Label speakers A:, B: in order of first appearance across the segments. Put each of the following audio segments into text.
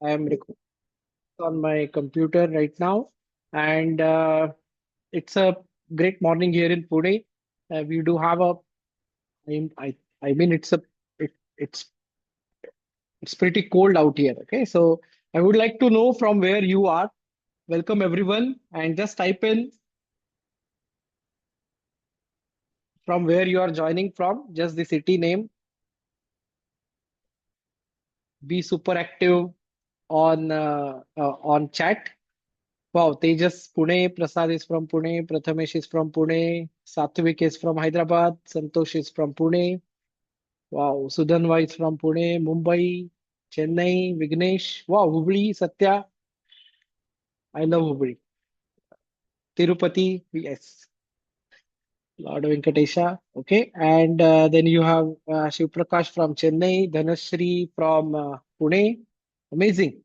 A: I am recording on my computer right now, and it's a great morning here in Pune. We do have a, I mean, it's it's pretty cold out here. Okay, so I would like to know from where you are. Welcome everyone, and just type in from where you are joining from, just the city name. Be super active on chat. Wow, Tejas Pune, Prasad is from Pune, Prathamesh is from Pune, Satvik is from Hyderabad, Santosh is from Pune. Wow, Sudhanva is from Pune, Mumbai, Chennai, Vignesh. Wow, Hubli, Satya. I love Hubli. Tirupati, yes. Lord Venkatesha. Okay, and then you have Shiv Prakash from Chennai, Dhanashri from Pune. Amazing.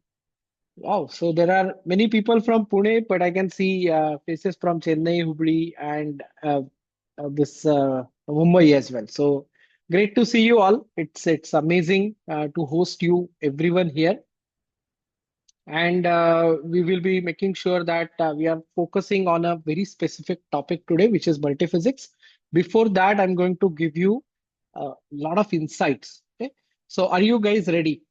A: Wow, so there are many people from Pune, but I can see faces from Chennai, Hubli, and this Mumbai as well. So great to see you all. It's amazing to host you everyone here, and we will be making sure that we are focusing on a very specific topic today, which is multiphysics. Before that, I'm going to give you a lot of insights. Okay, so are you guys ready?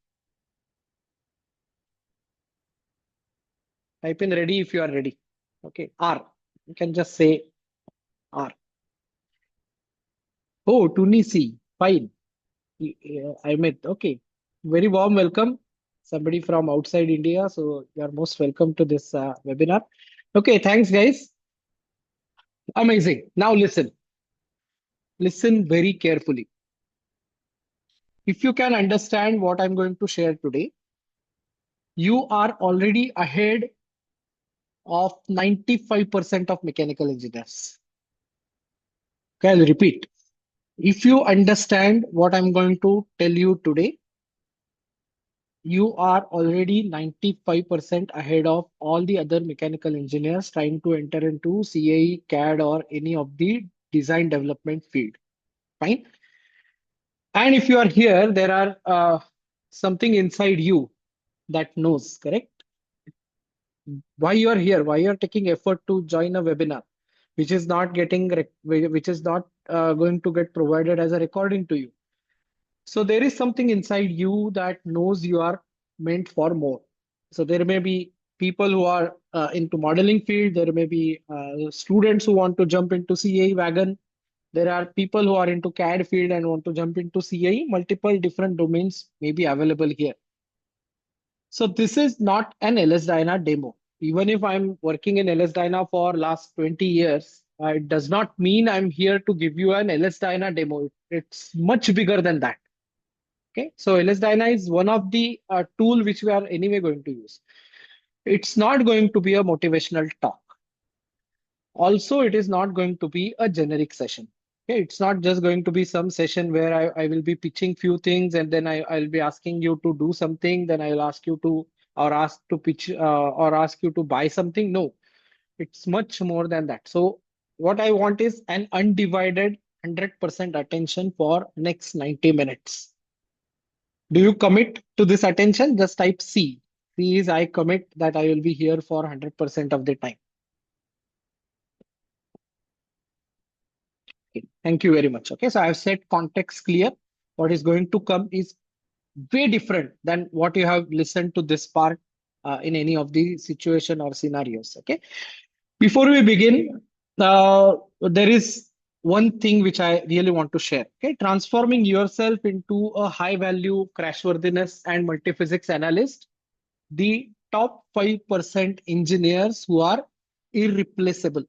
A: Type in ready if you are ready. Okay, R. You can just say R. Oh, Tunisi. Fine. I met. Okay. Very warm welcome. Somebody from outside India. So you are most welcome to this webinar. Okay. Thanks, guys. Amazing. Now listen. Listen very carefully. If you can understand what I'm going to share today, you are already ahead of 95% of mechanical engineers. Okay, I'll repeat. If you understand what I'm going to tell you today, you are already 95% ahead of all the other mechanical engineers trying to enter into CAE, CAD, or any of the design development field. Fine. And if you are here, there are something inside you that knows, correct? Why you are here, why you are taking effort to join a webinar, which is not which is not going to get provided as a recording to you. So there is something inside you that knows you are meant for more. So there may be people who are into modeling field. There may be students who want to jump into CAE wagon. There are people who are into CAD field and want to jump into CAE. Multiple different domains may be available here. So this is not an LS Dyna demo. Even if I'm working in LS Dyna for last 20 years, it does not mean I'm here to give you an LS Dyna demo. It's much bigger than that. Okay, so LS-DYNA is one of the tool which we are anyway going to use. It's not going to be a motivational talk. Also, it is not going to be a generic session. Okay, it's not just going to be some session where I will be pitching few things and then I'll be asking you to do something. Then I'll ask you to or ask to pitch or ask you to buy something. No, it's much more than that. So what I want is an undivided 100% attention for next 90 minutes. Do you commit to this attention? Just type C. C is I commit that I will be here for 100% of the time. Okay. Thank you very much. Okay, so I've set context clear. What is going to come is way different than what you have listened to this part in any of the situation or scenarios. Okay. Before we begin, there is one thing which I really want to share. Okay, transforming yourself into a high value crashworthiness and multiphysics analyst, the top 5% engineers who are irreplaceable.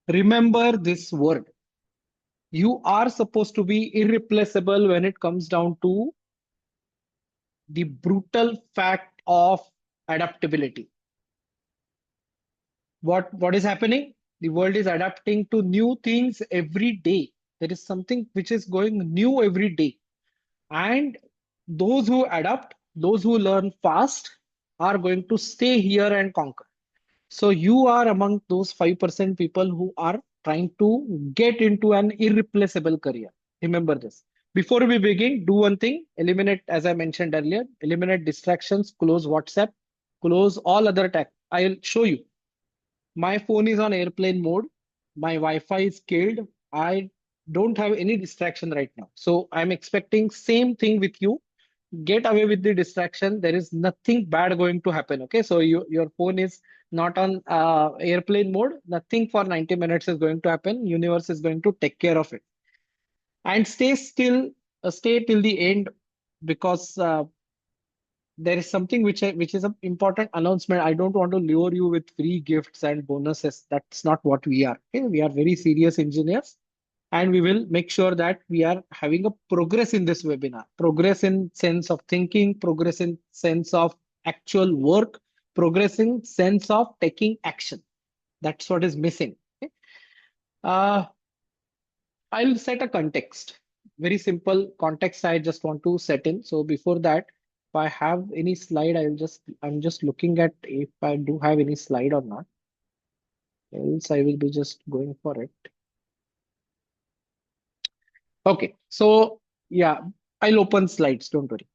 A: Remember this word. You are supposed to be irreplaceable when it comes down to the brutal fact of adaptability. What is happening? The world is adapting to new things every day. There is something which is going new every day. And those who adapt, those who learn fast, are going to stay here and conquer. So you are among those 5% people who are trying to get into an irreplaceable career. Remember this. Before we begin, do one thing, eliminate, as I mentioned earlier, eliminate distractions, close WhatsApp, close all other tech. I'll show you. My phone is on airplane mode. My Wi-Fi is killed. I don't have any distraction right now. So I'm expecting same thing with you. Get away with the distraction. There is nothing bad going to happen. Okay, so your phone is not on airplane mode. Nothing for 90 minutes is going to happen. Universe is going to take care of it. And stay still, stay till the end, because there is something which is an important announcement. I don't want to lure you with free gifts and bonuses. That's not what we are. Okay? We are very serious engineers, and we will make sure that we are having a progress in this webinar. Progress in sense of thinking, progress in sense of actual work, progress in sense of taking action. That's what is missing. Okay? Uh, I'll set a context. Very simple context I just want to set in. So before that, if I have any slide, I'm just looking at if I do have any slide or not. Else I will be just going for it. Okay. So yeah, I'll open slides. Don't worry.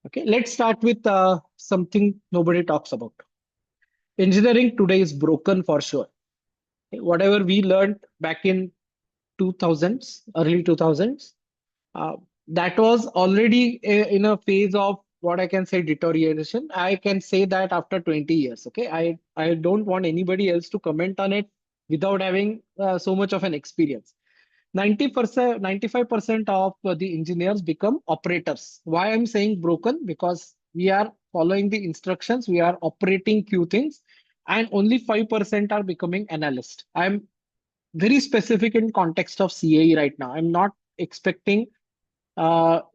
A: Okay. Let's start with something nobody talks about. Engineering today is broken for sure. Okay, whatever we learned back in 2000s, early 2000s, Uh, that was already in a phase of what I can say deterioration. I can say that after 20 years. Okay, I don't want anybody else to comment on it without having so much of an experience. 90%, 95% of the engineers become operators. Why I'm saying broken? Because we are following the instructions, we are operating few things, and only 5% are becoming analyst. I'm very specific in context of CAE right now. I'm not expecting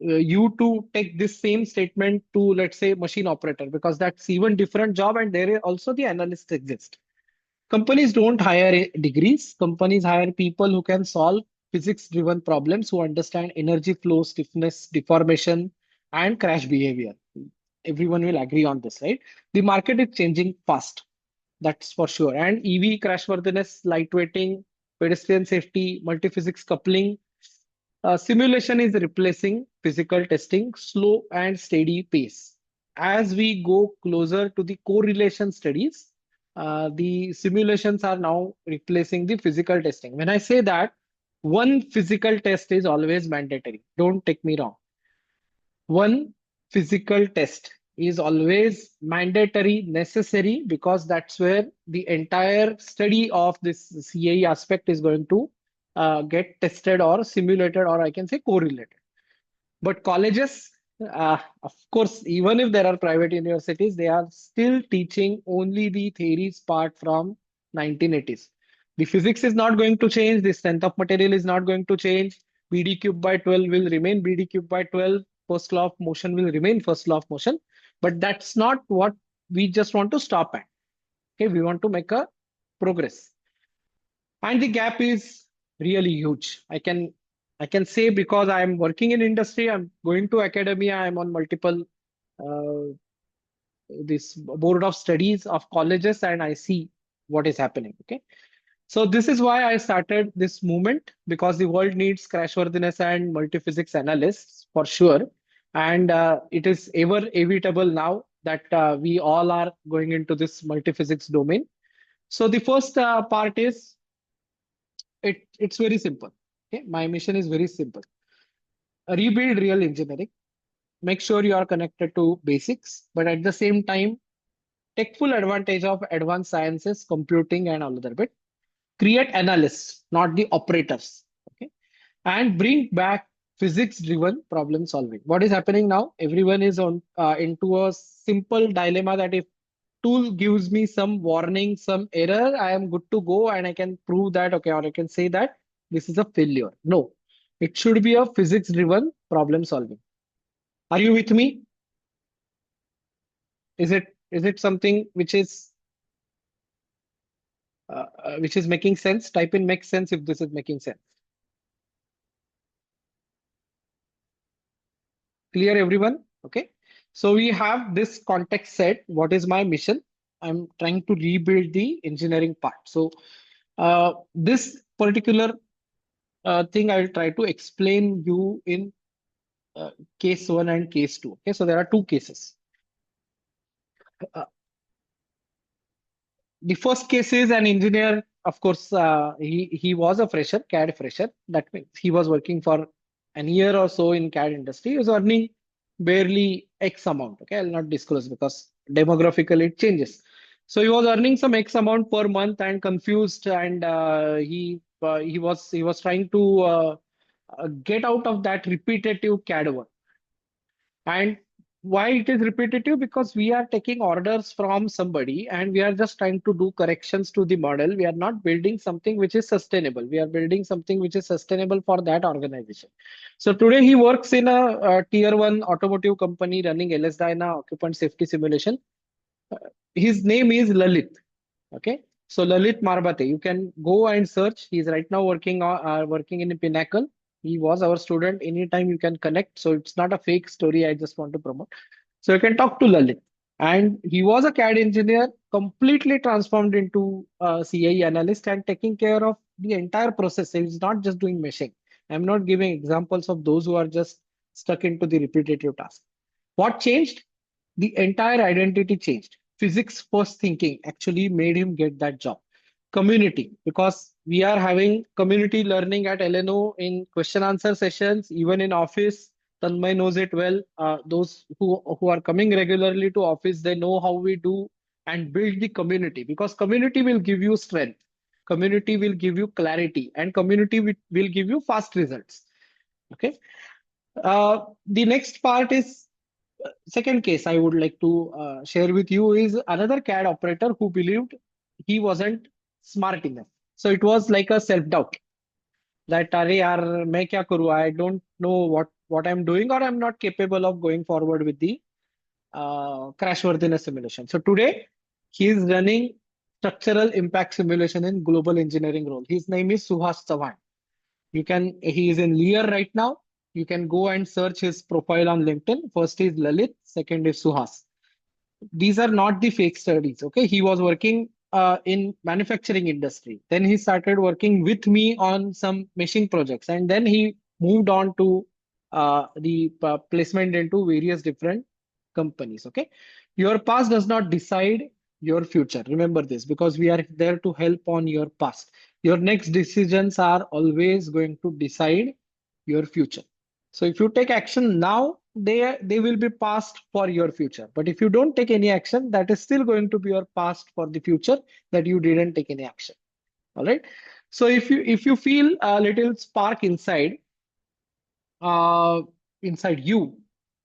A: you to take this same statement to, let's say, machine operator, because that's even different job, and there is also the analysts exist. Companies don't hire degrees. Companies hire people who can solve physics driven problems, who understand energy flow, stiffness, deformation, and crash behavior. Everyone will agree on this, right? The market is changing fast, that's for sure. And EV crashworthiness, lightweighting, pedestrian safety, multiphysics coupling, simulation is replacing physical testing, slow and steady pace. As we go closer to the correlation studies, the simulations are now replacing the physical testing. When I say that, one physical test is always mandatory. Don't take me wrong. One physical test is always mandatory, necessary, because that's where the entire study of this CAE aspect is going to get tested or simulated, or I can say correlated. But colleges, of course, even if there are private universities, they are still teaching only the theories part from 1980s. The physics is not going to change. The strength of material is not going to change. BD cube by 12 will remain BD cube by 12. First law of motion will remain first law of motion. But that's not what we just want to stop at. Okay, we want to make a progress. And the gap is really huge. I can say, because I am working in industry, I'm going to academia, I'm on multiple uh, this board of studies of colleges, and I see what is happening. Okay, so this is why I started this movement, because the world needs crashworthiness and multiphysics analysts for sure, and it is ever inevitable now that we all are going into this multiphysics domain. So the first part is, it's very simple. Okay, my mission is very simple. Rebuild real engineering. Make sure you are connected to basics, but at the same time, take full advantage of advanced sciences, computing, and all other bit. Create analysts, not the operators. Okay, and bring back physics-driven problem solving. What is happening now? Everyone is on into a simple dilemma that if tool gives me some warning, some error, I am good to go and I can prove that, okay, or I can say that this is a failure. No, it should be a physics driven problem solving. Are you with me? Is it something which is making sense? Type in makes sense if this is making sense. Clear, everyone? Okay. So we have this context set. What is my mission? I'm trying to rebuild the engineering part. So This particular thing I will try to explain you in uh, case one and case two. Okay, so there are two cases. Uh, the first case is an engineer. Of course, he was a fresher, CAD fresher. That means he was working for an year or so in CAD industry. He was earning barely X amount. Okay, I'll not disclose because demographically it changes. So he was earning some X amount per month and confused, and he was trying to get out of that repetitive CAD work. And why it is repetitive? Because we are taking orders from somebody and we are just trying to do corrections to the model. We are not building something which is sustainable. We are building something which is sustainable for that organization. So today he works in a tier one automotive company running LS Dyna occupant safety simulation. His name is Lalit. Okay. So Lalit Marbate, you can go and search. He's right now working in Pinnacle. He was our student. Anytime you can connect. So it's not a fake story. I just want to promote. So you can talk to Lalit. And he was a CAD engineer, completely transformed into a CAE analyst and taking care of the entire process. He's not just doing meshing. I'm not giving examples of those who are just stuck into the repetitive task. What changed? The entire identity changed. Physics first thinking actually made him get that job. Community, because we are having community learning at LNO in question answer sessions, even in office. Tanmay knows it well. Those who are coming regularly to office, they know how we do and build the community because community will give you strength. Community will give you clarity and community will give you fast results. Okay. The next part is second case I would like to share with you is another CAD operator who believed he wasn't smart enough. So it was like a self-doubt that अरे यार मैं क्या करूँ? I don't know what I'm doing or I'm not capable of going forward with the crashworthiness simulation. So today he is running structural impact simulation in global engineering role. His name is Suhas Chavan. He is in Lear right now. You can go and search his profile on LinkedIn. First is Lalit, second is Suhas. These are not the fake studies. Okay, he was working in manufacturing industry. Then he started working with me on some machine projects, and then he moved on to the placement into various different companies. Okay, your past does not decide your future. Remember this because we are there to help on your past. Your next decisions are always going to decide your future. So if you take action now, they will be past for your future. But if you don't take any action, that is still going to be your past for the future that you didn't take any action. All right. So if you feel a little spark uh, inside you,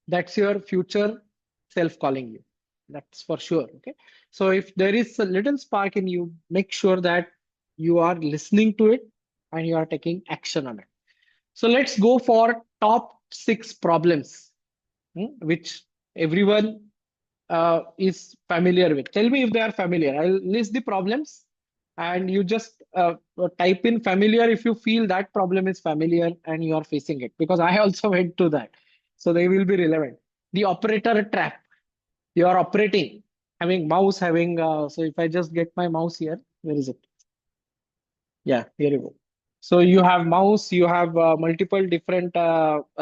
A: that's your future self calling you. That's for sure. Okay. So if there is a little spark in you, make sure that you are listening to it and you are taking action on it. So let's go for top six problems which everyone is familiar with. Tell me if they are familiar. I'll list the problems and you just type in familiar if you feel that problem is familiar and you are facing it because I also went to that. So they will be relevant. The operator trap. You are operating, having mouse, so if I just get my mouse here, where is it? Yeah, here you go. So you have mouse, you have multiple different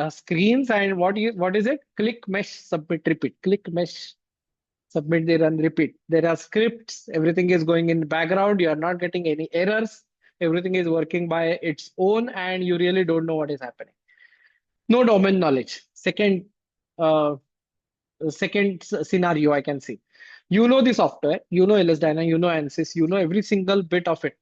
A: screens, and what is it? Click, mesh, submit, repeat. Click, mesh, submit, they run, repeat. There are scripts. Everything is going in the background. You are not getting any errors. Everything is working by its own, and you really don't know what is happening. No domain knowledge. Uh, second scenario I can see. You know the software. You know LSDyna. You know ANSYS. You know every single bit of it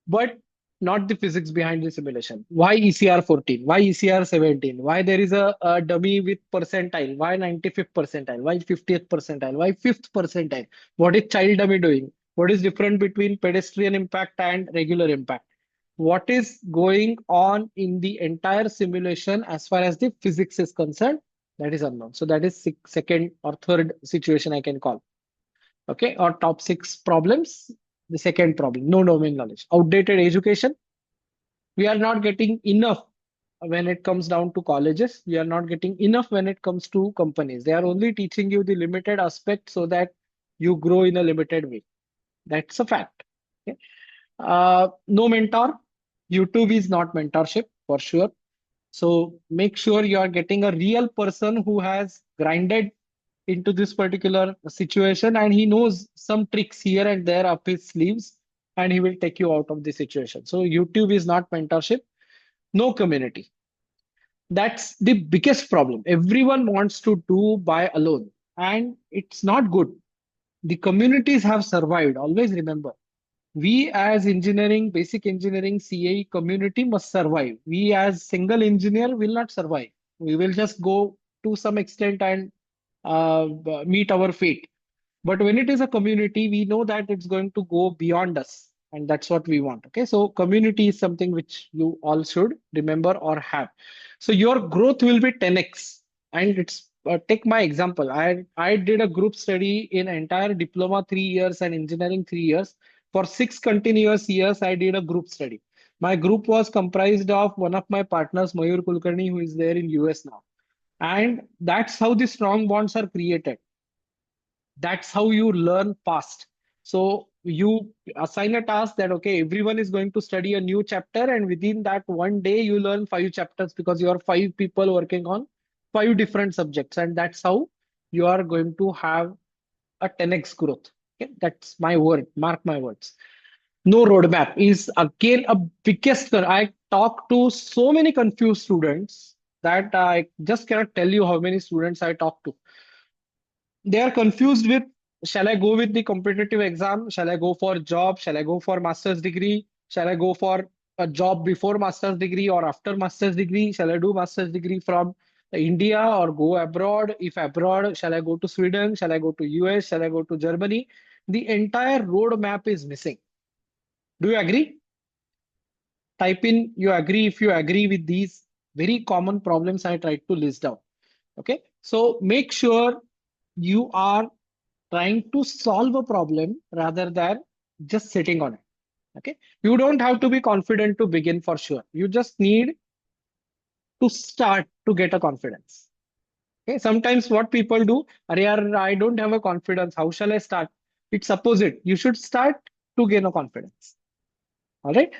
A: but not the physics behind the simulation. Why ECR 14? Why ECR 17? Why there is a dummy with percentile? Why 95th percentile? Why 50th percentile? Why 5th percentile? What is child dummy doing? What is different between pedestrian impact and regular impact? What is going on in the entire simulation as far as the physics is concerned? That is unknown. So that is second or third situation I can call. Okay, or top six problems. The second problem, no domain knowledge, outdated education. We are not getting enough when it comes down to colleges. We are not getting enough when it comes to companies. They are only teaching you the limited aspect so that you grow in a limited way. That's a fact. Okay? No mentor. YouTube is not mentorship for sure. So make sure you are getting a real person who has grinded into this particular situation and he knows some tricks here and there up his sleeves and he will take you out of the situation. So YouTube is not mentorship. No community. That's the biggest problem. Everyone wants to do by alone and it's not good. The communities have survived. Always remember, we as engineering, basic engineering, CAE community must survive. We as single engineer will not survive. We will just go to some extent and meet our fate. But when it is a community, we know that it's going to go beyond us. And that's what we want. Okay. So community is something which you all should remember or have. So your growth will be 10x. And it's take my example. I did a group study in entire diploma 3 years and engineering 3 years. For 6 continuous years, I did a group study. My group was comprised of one of my partners, Mayur Kulkarni, who is there in US now. And that's how the strong bonds are created. That's how you learn fast. So you assign a task that okay, everyone is going to study a new chapter, and within that one day you learn 5 chapters because you are 5 people working on 5 different subjects, and that's how you are going to have a 10x growth. Okay, that's my word. Mark my words. No roadmap is again a biggest. I talk to so many confused students that I just cannot tell you how many students I talk to. They are confused with, shall I go with the competitive exam? Shall I go for job? Shall I go for master's degree? Shall I go for a job before master's degree or after master's degree? Shall I do master's degree from India or go abroad? If abroad, shall I go to Sweden? Shall I go to US? Shall I go to Germany? The entire roadmap is missing. Do you agree? Type in you agree if you agree with these very common problems I tried to list down. Okay. So make sure you are trying to solve a problem rather than just sitting on it. Okay. You don't have to be confident to begin for sure. You just need to start to get a confidence. Okay. Sometimes what people do, "Arey yaar, I don't have a confidence. How shall I start?" It's opposite. You should start to gain a confidence. All right.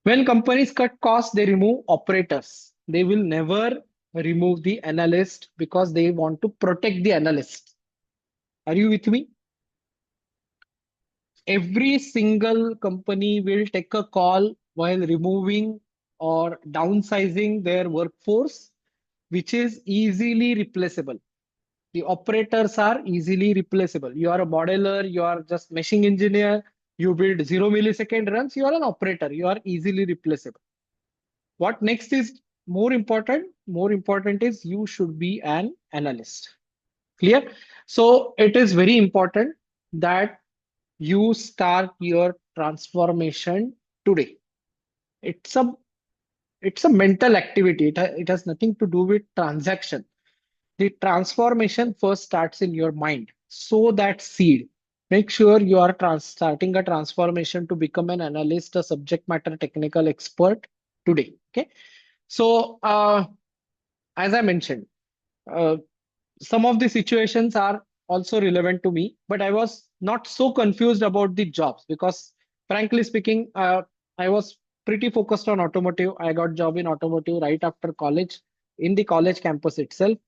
A: When companies cut costs, they remove operators. They will never remove the analyst because they want to protect the analyst. Are you with me? Every single company will take a call while removing or downsizing their workforce, which is easily replaceable. The operators are easily replaceable. You are a modeler, you are just meshing engineer, you build 0 millisecond runs, you are an operator, you are easily replaceable. What next is more important? More important is you should be an analyst. Clear? So it is very important that you start your transformation today. It's a it's a mental activity. It has nothing to do with transaction. The transformation first starts in your mind. Sow that seed. Make sure you are starting a transformation to become an analyst, a subject matter technical expert today. Okay. So as I mentioned, uh, some of the situations are also relevant to me, but I was not so confused about the jobs because, frankly speaking, I was pretty focused on automotive. I got job in automotive right after college in the college campus itself.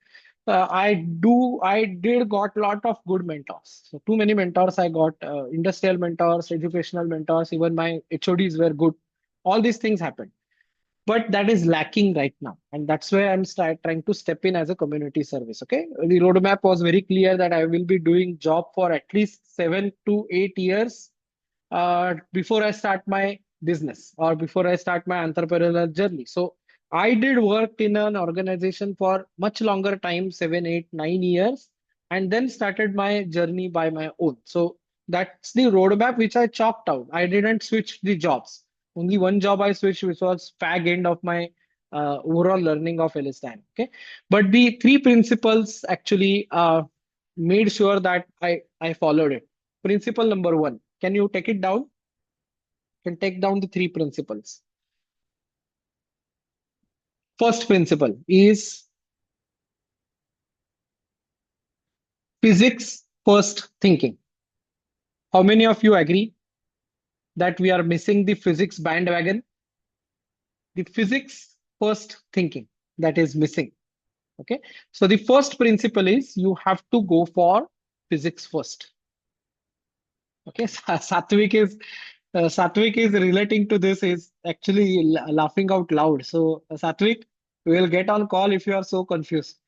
A: I did got lot of good mentors. So too many mentors I got, industrial mentors, educational mentors, even my HODs were good. All these things happened, but that is lacking right now, and that's why I'm trying to step in as a community service. Okay, the roadmap was very clear that I will be doing job for at least 7 to 8 years before I start my business or before I start my entrepreneurial journey. So I did work in an organization for much longer time, 7, 8, 9 years, and then started my journey by my own. So that's the roadmap which I chalked out. I didn't switch the jobs. Only one job I switched, which was fag end of my overall learning of LSTM. Okay, but the three principles actually made sure that I followed it. Principle number one. Can you take it down? Can take down the three principles. First principle is physics first thinking. How many of you agree? that we are missing the physics bandwagon, the physics first thinking that is missing. Okay. So the first principle is you have to go for physics first. Okay. Satvik is relating to this, is actually laughing out loud. So Satvik, we will get on call if you are so confused.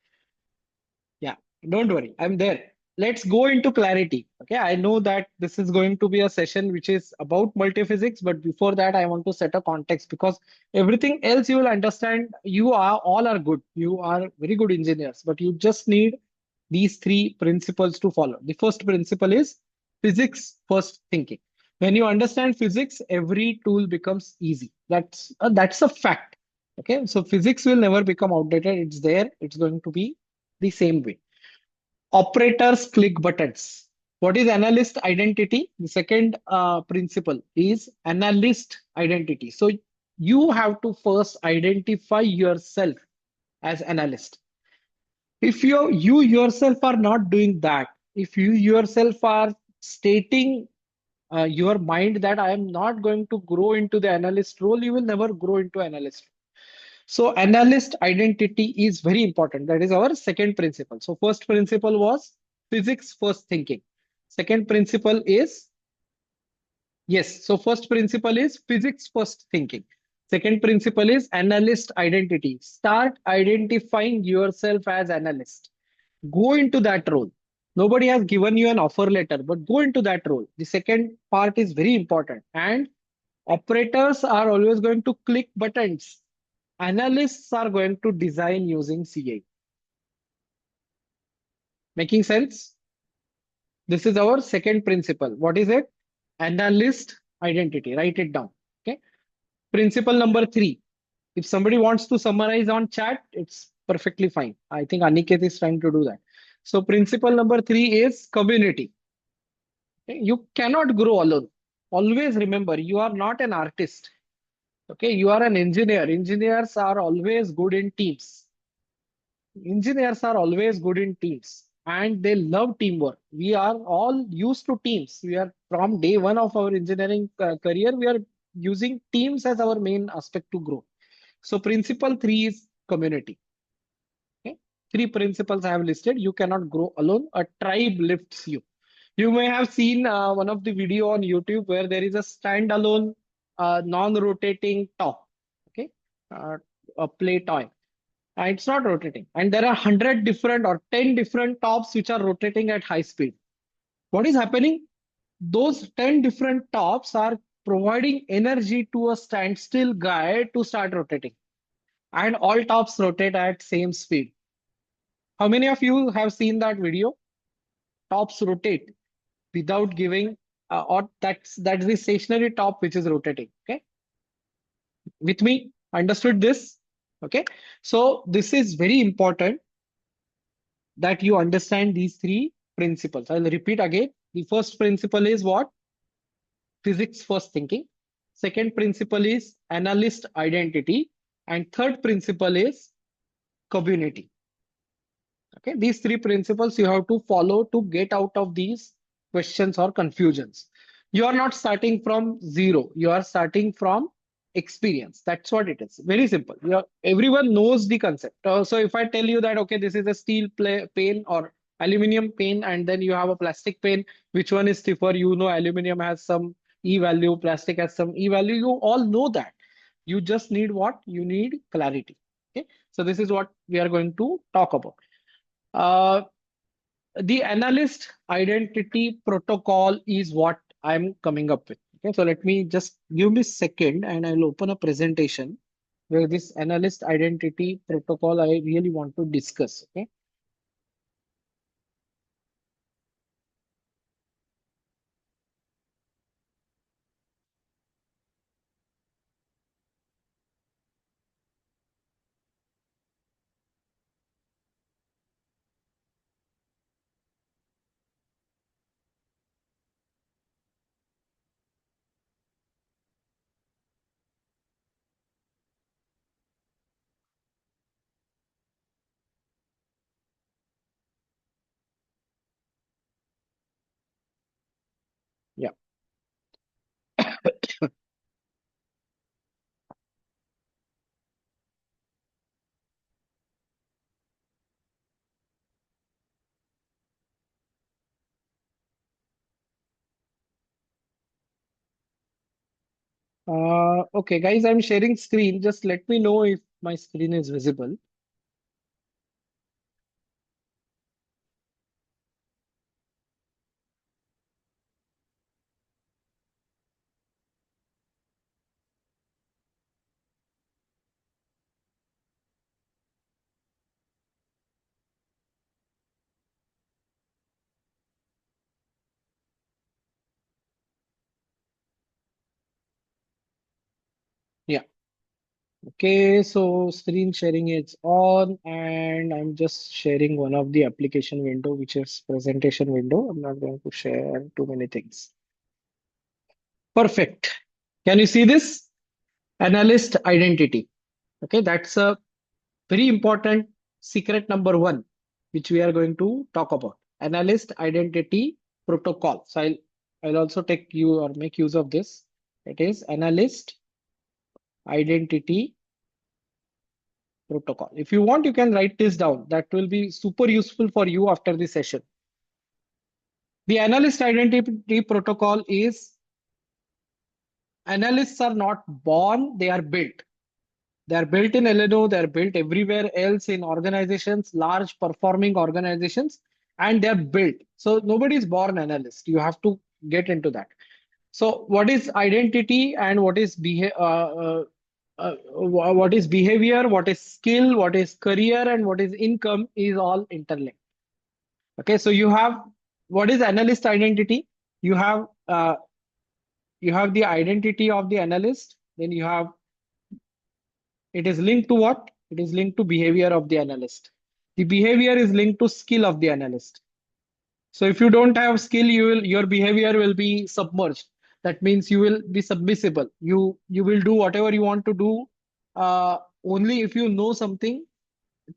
A: Yeah, don't worry. I'm there. Let's go into clarity. Okay, I know that this is going to be a session which is about multiphysics, but before that, I want to set a context because everything else you will understand. You are all are good. You are very good engineers, but you just need these three principles to follow. The first principle is physics first thinking. When you understand physics, every tool becomes easy. That's a fact. Okay, so physics will never become outdated. It's there. It's going to be the same way. Operators click buttons. What is analyst identity? The second principle is analyst identity. So you have to first identify yourself as analyst. If you yourself are not doing that, if you yourself are stating your mind that I am not going to grow into the analyst role, you will never grow into analyst. So analyst identity is very important. That is our second principle. So first principle was physics first thinking. Second principle is, yes. So first principle is physics first thinking. Second principle is analyst identity. Start identifying yourself as analyst. Go into that role. Nobody has given you an offer letter, but go into that role. The second part is very important. And operators are always going to click buttons. Analysts are going to design using CA. Making sense? This is our second principle. What is it? Analyst identity. Write it down. Okay. Principle number three. If somebody wants to summarize on chat, it's perfectly fine. I think Aniket is trying to do that. So principle number three is community. Okay? You cannot grow alone. Always remember, you are not an artist. Okay, you are an engineer. Engineers are always good in teams. Engineers are always good in teams and they love teamwork. We are all used to teams. We are from day one of our engineering career, we are using teams as our main aspect to grow. So, principle three is community. Okay? Three principles I have listed. You cannot grow alone. A tribe lifts you. You may have seen one of the video on YouTube where there is a standalone, non-rotating top. Okay, uh, a play toy it's not rotating. And there are 100 different or 10 different tops which are rotating at high speed. What is happening? Those 10 different tops are providing energy to a standstill guy to start rotating. And all tops rotate at same speed. How many of you have seen that video? Tops rotate without giving, or that's the stationary top which is rotating. Okay, with me? Understood this? Okay, so this is very important that you understand these three principles. I'll repeat again. The first principle is what? Physics first thinking. Second principle is analyst identity. And third principle is community. Okay, these three principles you have to follow to get out of these questions or confusions. You are not starting from zero, you are starting from experience. That's what it is. Very simple. Everyone knows the concept. So if I tell you that, okay, this is a steel pane or aluminum pane, and then you have a plastic pane, which one is stiffer? You know, aluminum has some E value, plastic has some E value. You all know that. You just need what? You need clarity. Okay. So this is what we are going to talk about. Uh, the analyst identity protocol is what I'm coming up with. Okay, so let me just give me a second and I'll open a presentation where this analyst identity protocol I really want to discuss. Okay. Okay, guys, I'm sharing screen. Just let me know if my screen is visible. Yeah. Okay, so screen sharing is on, and I'm just sharing one of the application window, which is presentation window. I'm not going to share too many things. Perfect. Can you see this? Analyst identity. Okay, that's a very important secret number one, which we are going to talk about. Analyst identity protocol. So I'll also take you or make use of this. It is analyst identity protocol. If you want, you can write this down. That will be super useful for you after the session. The analyst identity protocol is analysts are not born, they are built. They are built in LNO, they are built everywhere else in organizations, large performing organizations, and they are built. So nobody is born analyst. You have to get into that. So what is identity and what is behavior, what is skill, what is career, and what is income is all interlinked. Okay, so you have what is analyst identity? You have uh, you have the identity of the analyst. Then you have it is linked to what? It is linked to behavior of the analyst. The behavior is linked to skill of the analyst. So if you don't have skill, your behavior will be submerged. That means you will be submissible. You will do whatever you want to do only if you know something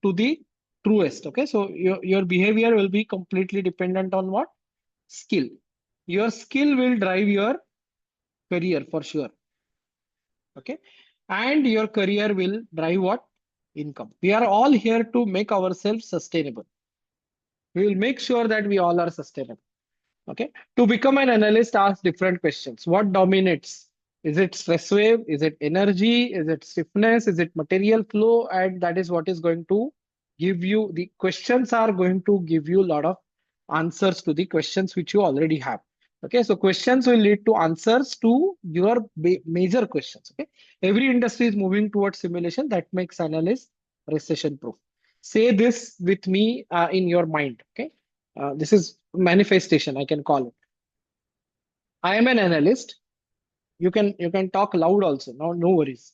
A: to the truest. Okay, so your behavior will be completely dependent on what? Skill. Your skill will drive your career for sure. Okay, and your career will drive what? Income. We are all here to make ourselves sustainable. We will make sure that we all are sustainable. Okay. To become an analyst, ask different questions. What dominates? Is it stress wave? Is it energy? Is it stiffness? Is it material flow? And that is what is going to give you the questions are going to give you a lot of answers to the questions which you already have. Okay. So questions will lead to answers to your major questions. Okay. Every industry is moving towards simulation that makes analyst recession proof. Say this with me in your mind. Okay. This is manifestation, I can call it. I am an analyst. You can talk loud also. No worries.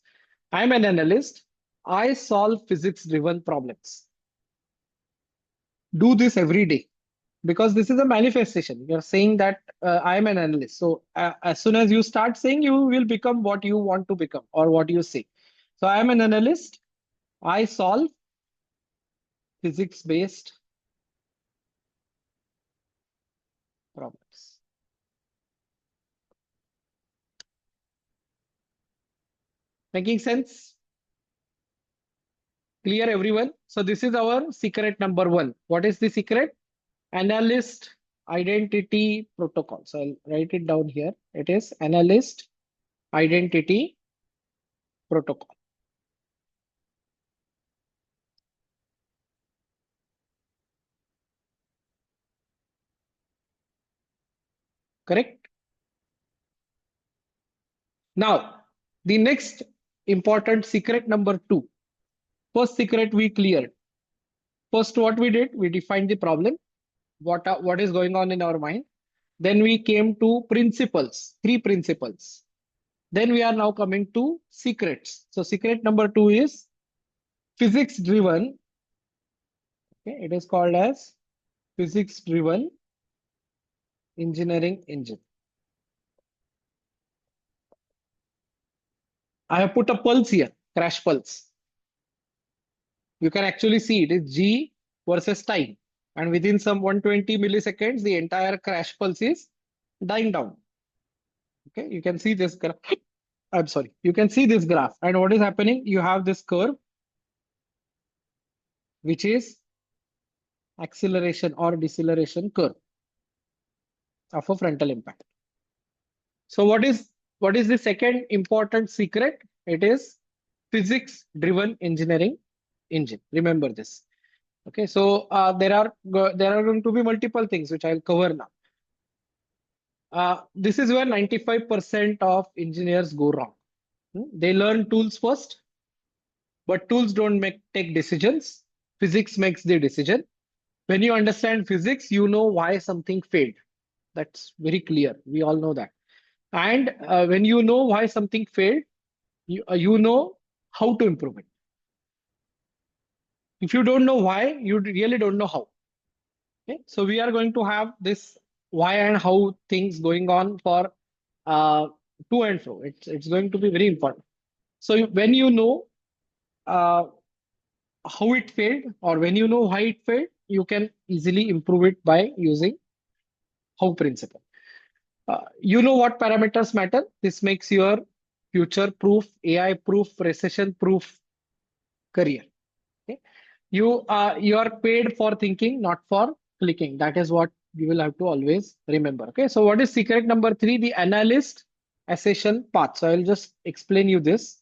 A: I am an analyst. I solve physics driven problems. Do this every day because this is a manifestation. You're saying that I am an analyst. So as soon as you start saying, you will become what you want to become or what you say. So I am an analyst. I solve physics based problems. Making sense? Clear, everyone? So this is our secret number one. What is the secret? Analyst identity protocol. So I'll write it down here. It is analyst identity protocol. Correct? Now, the next important secret number two. First secret we cleared. First, what we did, we defined the problem, what is going on in our mind. Then we came to principles, three principles. Then we are now coming to secrets. So secret number two is physics driven. Okay, it is called as physics driven engineering engine. I have put a pulse here, crash pulse. You can actually see it is G versus time. And within some 120 milliseconds, the entire crash pulse is dying down. Okay, you can see this graph. I'm sorry, you can see this graph. And what is happening? You have this curve, which is acceleration or deceleration curve of a frontal impact. So what is what is the second important secret? It is physics driven engineering engine. Remember this. Okay, so there are going to be multiple things which I'll cover now. This is where 95% of engineers go wrong. They learn tools first, but tools don't take decisions. Physics makes the decision. When you understand physics, you know why something failed. That's very clear. We all know that. And when you know why something failed, you know how to improve it. If you don't know why, you really don't know how. Okay? So we are going to have this why and how things going on for uh, to and fro. It's going to be very important. So when you know uh, how it failed, or when you know why it failed, you can easily improve it by using how principle. You know what parameters matter. This makes your future proof, AI proof, recession proof career. Okay? You are paid for thinking, not for clicking. That is what you will have to always remember. Okay. So what is secret number three? The analyst accession path. So I'll just explain you this.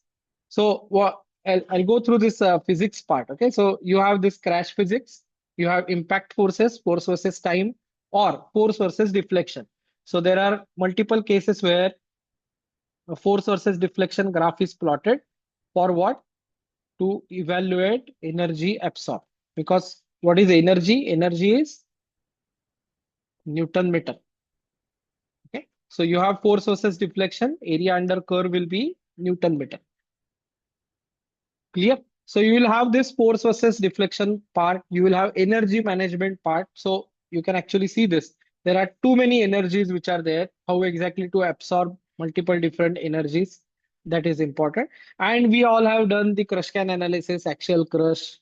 A: So what I'll go through this physics part. Okay. So you have this crash physics. You have impact forces, force versus time, or force versus deflection. So there are multiple cases where a force versus deflection graph is plotted for what? To evaluate energy absorbed. Because what is energy? Energy is Newton meter. Okay. So you have force versus deflection. Area under curve will be Newton meter. Clear? So you will have this force versus deflection part. You will have energy management part. So you can actually see this. There are too many energies which are there. How exactly to absorb multiple different energies. That is important. And we all have done the crush can analysis, axial crush,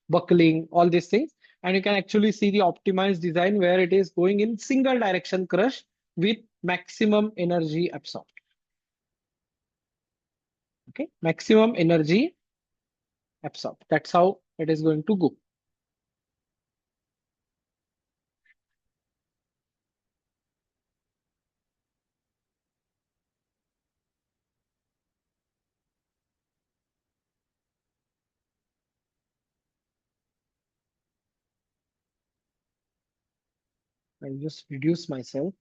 A: buckling, all these things. And you can actually see the optimized design where it is going in single direction crush with maximum energy absorbed. Okay, maximum energy absorbed. That's how it is going to go. I'll just reduce myself.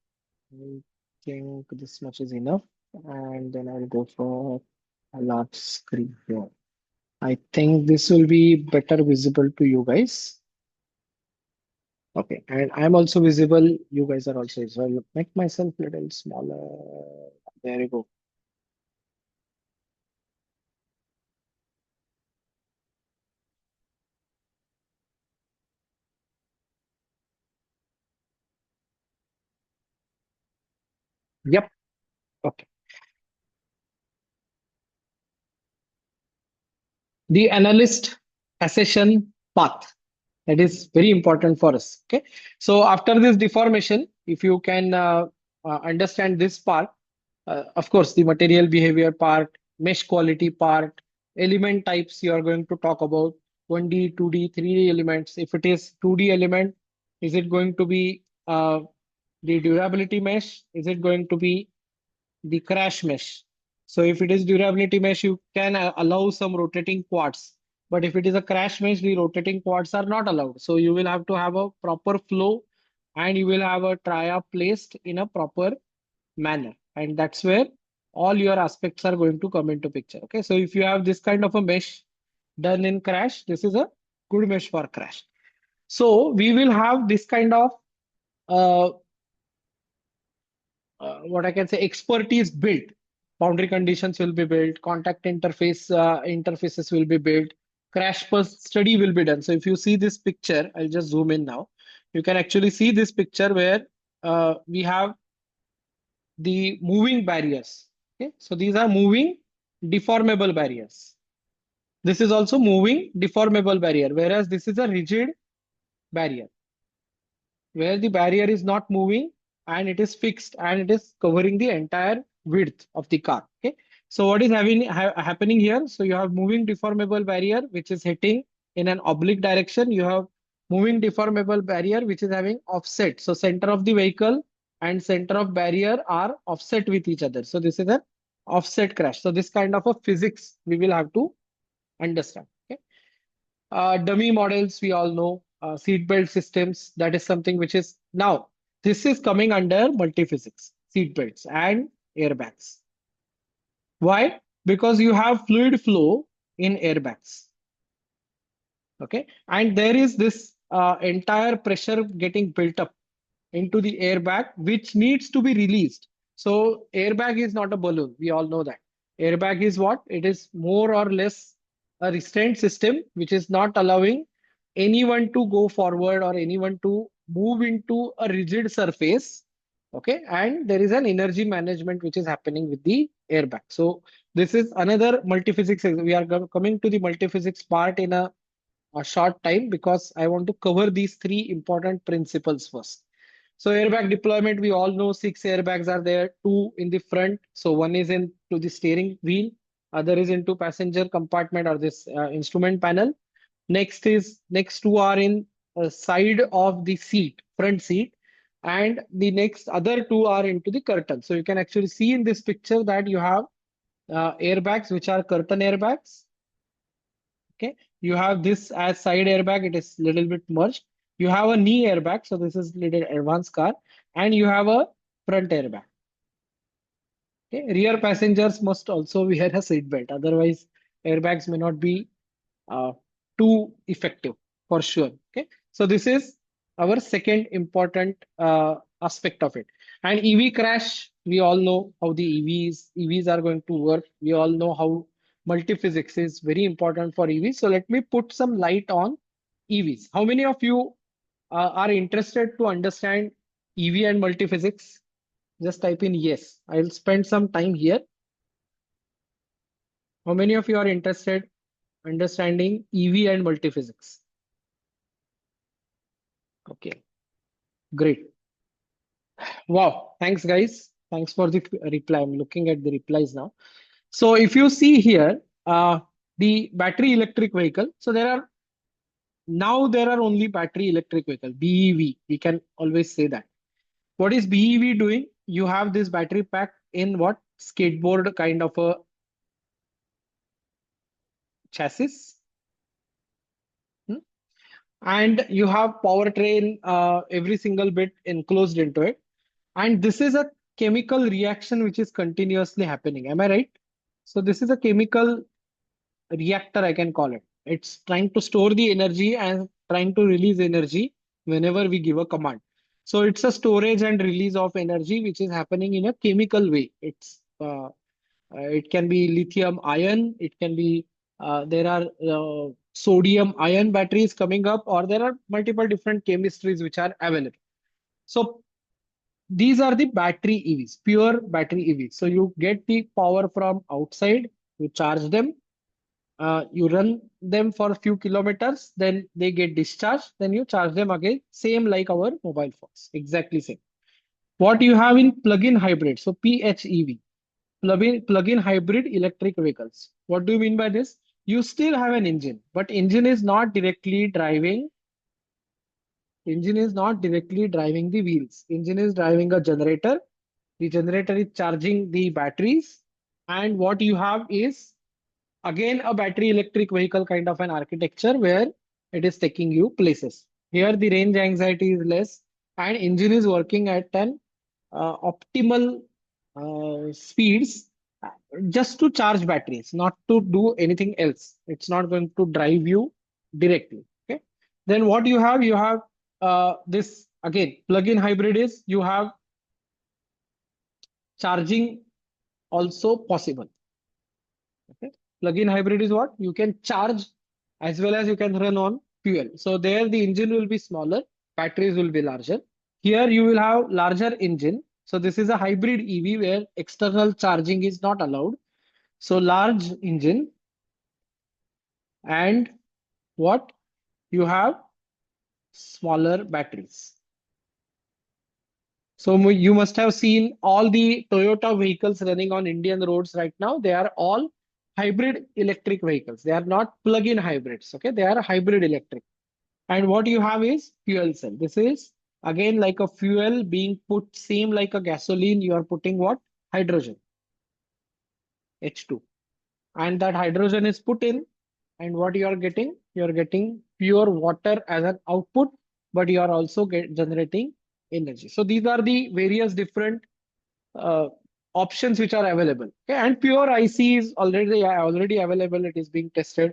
A: I think this much is enough. And then I'll go for a large screen here. I think this will be better visible to you guys. Okay, and I'm also visible. You guys are also visible. I'll make myself a little smaller. There you go. Yep. Okay. The analyst accession path. That is very important for us. Okay. So after this deformation, if you can understand this part, of course, the material behavior part, mesh quality part, element types you are going to talk about 1D, 2D, 3D elements. If it is 2D element, is it going to be the durability mesh? Is it going to be the crash mesh? So if it is durability mesh, you can allow some rotating quartz. But if it is a crash mesh, the rotating quartz are not allowed. So you will have to have a proper flow and you will have a tria placed in a proper manner. And that's where all your aspects are going to come into picture. Okay. So if you have this kind of a mesh done in crash, this is a good mesh for crash. So we will have this kind of uh, what I can say expertise built. Boundary conditions will be built, contact interfaces will be built, crash burst study will be done. So if you see this picture, I'll just zoom in now. You can actually see this picture where we have the moving barriers. Okay, so these are moving deformable barriers. This is also moving deformable barrier, whereas this is a rigid barrier where the barrier is not moving and it is fixed and it is covering the entire width of the car. Okay. So what is happening here? So you have moving deformable barrier which is hitting in an oblique direction. You have moving deformable barrier which is having offset. So center of the vehicle and center of barrier are offset with each other. So this is an offset crash. So this kind of a physics we will have to understand. Okay. Dummy models, we all know. Seatbelt systems, that is something which is now, this is coming under multiphysics, seatbelts and airbags. Why? Because you have fluid flow in airbags. Okay. And there is this entire pressure getting built up into the airbag, which needs to be released. So airbag is not a balloon. We all know that. Airbag is what? It is more or less a restraint system, which is not allowing anyone to go forward or anyone to move into a rigid surface. Okay. And there is an energy management which is happening with the airbag. So this is another multiphysics. We are coming to the multiphysics part in a short time because I want to cover these three important principles first. So airbag deployment, we all know six airbags are there, two in the front. So one is into the steering wheel, other is into passenger compartment or this instrument panel. Next two are in side of the seat, front seat, and the next other two are into the curtain. So you can actually see in this picture that you have airbags which are curtain airbags. Okay, you have this as side airbag, it is little bit merged. You have a knee airbag, so this is little advanced car, and you have a front airbag. Okay, rear passengers must also wear a seat belt, otherwise airbags may not be uh, too effective for sure. Okay, so this is our second important aspect of it. And EV crash, we all know how the EVs are going to work. We all know how multiphysics is very important for EVs. So let me put some light on EVs. How many of you are interested to understand EV and multiphysics? Just type in yes. I'll spend some time here. How many of you are interested understanding EV and multiphysics? Okay, great. Wow, thanks guys. Thanks for the reply. I'm looking at the replies now. So if you see here, the battery electric vehicle. So there are only battery electric vehicle, BEV. We can always say that. What is BEV doing? You have this battery pack in what? Skateboard kind of a chassis. Hmm? And you have powertrain, every single bit enclosed into it. And this is a chemical reaction which is continuously happening. Am I right? So this is a chemical reactor, I can call it. It's trying to store the energy and trying to release energy whenever we give a command. So it's a storage and release of energy which is happening in a chemical way. It can be lithium ion, it can be there are sodium ion batteries coming up, or there are multiple different chemistries which are available. So these are the battery EVs, pure battery EVs. So you get the power from outside, you charge them, you run them for a few kilometers, then they get discharged, then you charge them again, same like our mobile phones, exactly same. What you have in plug-in hybrid, so PHEV, plug-in hybrid electric vehicles. What do you mean by this? You still have an engine, but engine is not directly driving the wheels. Engine is driving a generator. The generator is charging the batteries. And what you have is again a battery electric vehicle kind of an architecture where it is taking you places. Here the range anxiety is less and engine is working at an optimal speeds just to charge batteries, not to do anything else. It's not going to drive you directly. Okay. Then what you have this again plug-in hybrid is you have charging also possible. Okay. Plug-in hybrid is what? You can charge as well as you can run on fuel. So there the engine will be smaller, batteries will be larger. Here you will have larger engine. So this is a hybrid EV where external charging is not allowed. So large engine and what? You have smaller batteries. So you must have seen all the Toyota vehicles running on Indian roads right now. They are all hybrid electric vehicles. They are not plug-in hybrids. Okay, they are hybrid electric. And what you have is fuel cell. This is Again, like a fuel being put, same like a gasoline, you are putting what? Hydrogen, H2. And that hydrogen is put in, and what you are getting? You are getting pure water as an output, but you are also generating energy. So these are the various different uh, options which are available. Okay? And pure IC is already available. It is being tested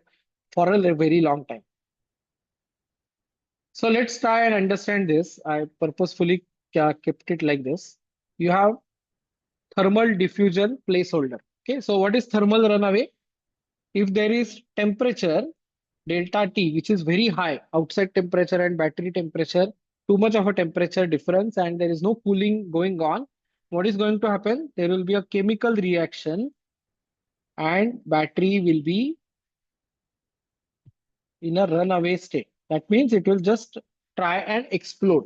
A: for a very long time. So let's try and understand this. I purposefully kept it like this. You have thermal diffusion placeholder. Okay, so what is thermal runaway? If there is temperature delta T, which is very high, outside temperature and battery temperature, too much of a temperature difference, and there is no cooling going on, what is going to happen? There will be a chemical reaction, and battery will be in a runaway state. That means it will just try and explode.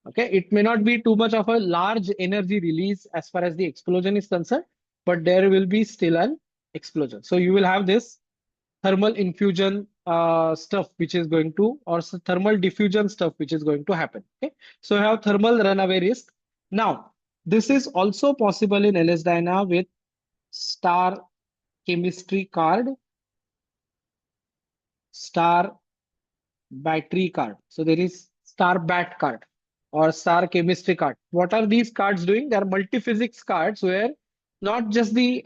A: Okay, it may not be too much of a large energy release as far as the explosion is concerned, but there will be still an explosion. So you will have this thermal infusion stuff which is going to, or thermal diffusion stuff which is going to happen. Okay, so you have thermal runaway risk. Now, this is also possible in LS Dyna with star chemistry card, star battery card. So there is star bat card or star chemistry card. What are these cards doing? They are multi-physics cards where not just the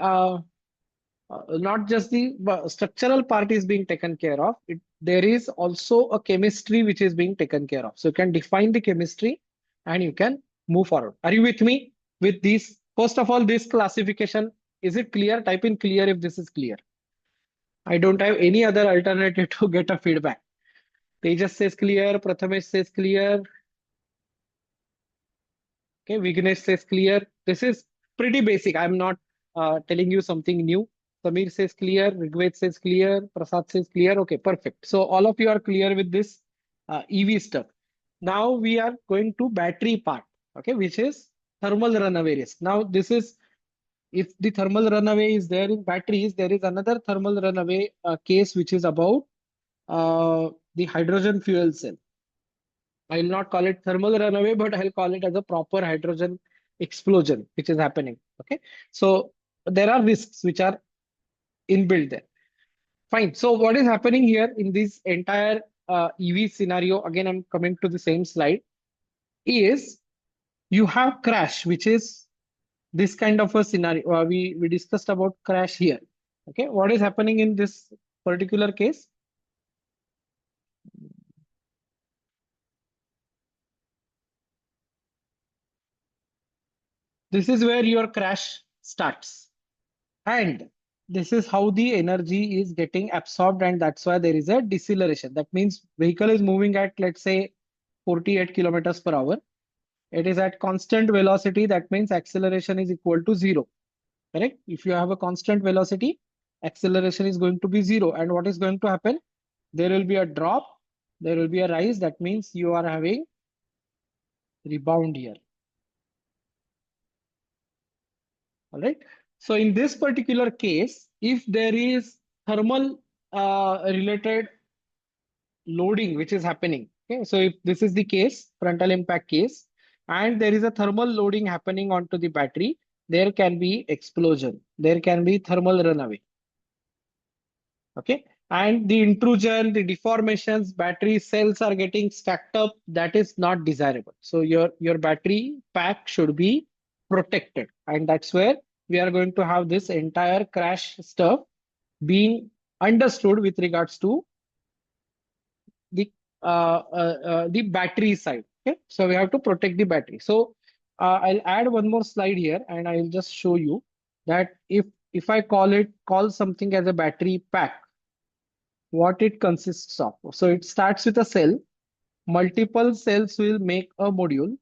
A: structural part is being taken care of. There is also a chemistry which is being taken care of. So you can define the chemistry and you can move forward. Are you with me with these? First of all, this classification, is it clear? Type in clear if this is clear. I don't have any other alternative to get a feedback. Tejas says clear, Prathamesh says clear, okay, Vignesh says clear. This is pretty basic. I'm not telling you something new. Samir says clear, Rigved says clear, Prasad says clear. Okay, perfect. So all of you are clear with this EV stuff. Now we are going to battery part, okay, which is thermal runaway risk. Now this is, if the thermal runaway is there in batteries, there is another thermal runaway case which is about the hydrogen fuel cell. I will not call it thermal runaway, but I'll call it as a proper hydrogen explosion, which is happening. Okay. So there are risks which are inbuilt there. Fine. So what is happening here in this entire EV scenario, again, I'm coming to the same slide, is you have crash, which is this kind of a scenario. We discussed about crash here. Okay. What is happening in this particular case? This is where your crash starts. And this is how the energy is getting absorbed, and that's why there is a deceleration. That means vehicle is moving at, let's say, 48 kilometers per hour. It is at constant velocity. That means acceleration is equal to zero. Correct? If you have a constant velocity, acceleration is going to be zero. And what is going to happen? There will be a drop. There will be a rise. That means you are having rebound here. All right. So in this particular case, if there is thermal related loading which is happening, okay, so if this is the case, frontal impact case, and there is a thermal loading happening onto the battery, there can be explosion, there can be thermal runaway. Okay, and the intrusion, the deformations, battery cells are getting stacked up. That is not desirable. So your battery pack should be protected, and that's where we are going to have this entire crash stuff being understood with regards to the the battery side. Okay, so we have to protect the battery. So I'll add one more slide here, and I'll just show you that if I call something as a battery pack, what it consists of. So it starts with a cell. Multiple cells will make a module,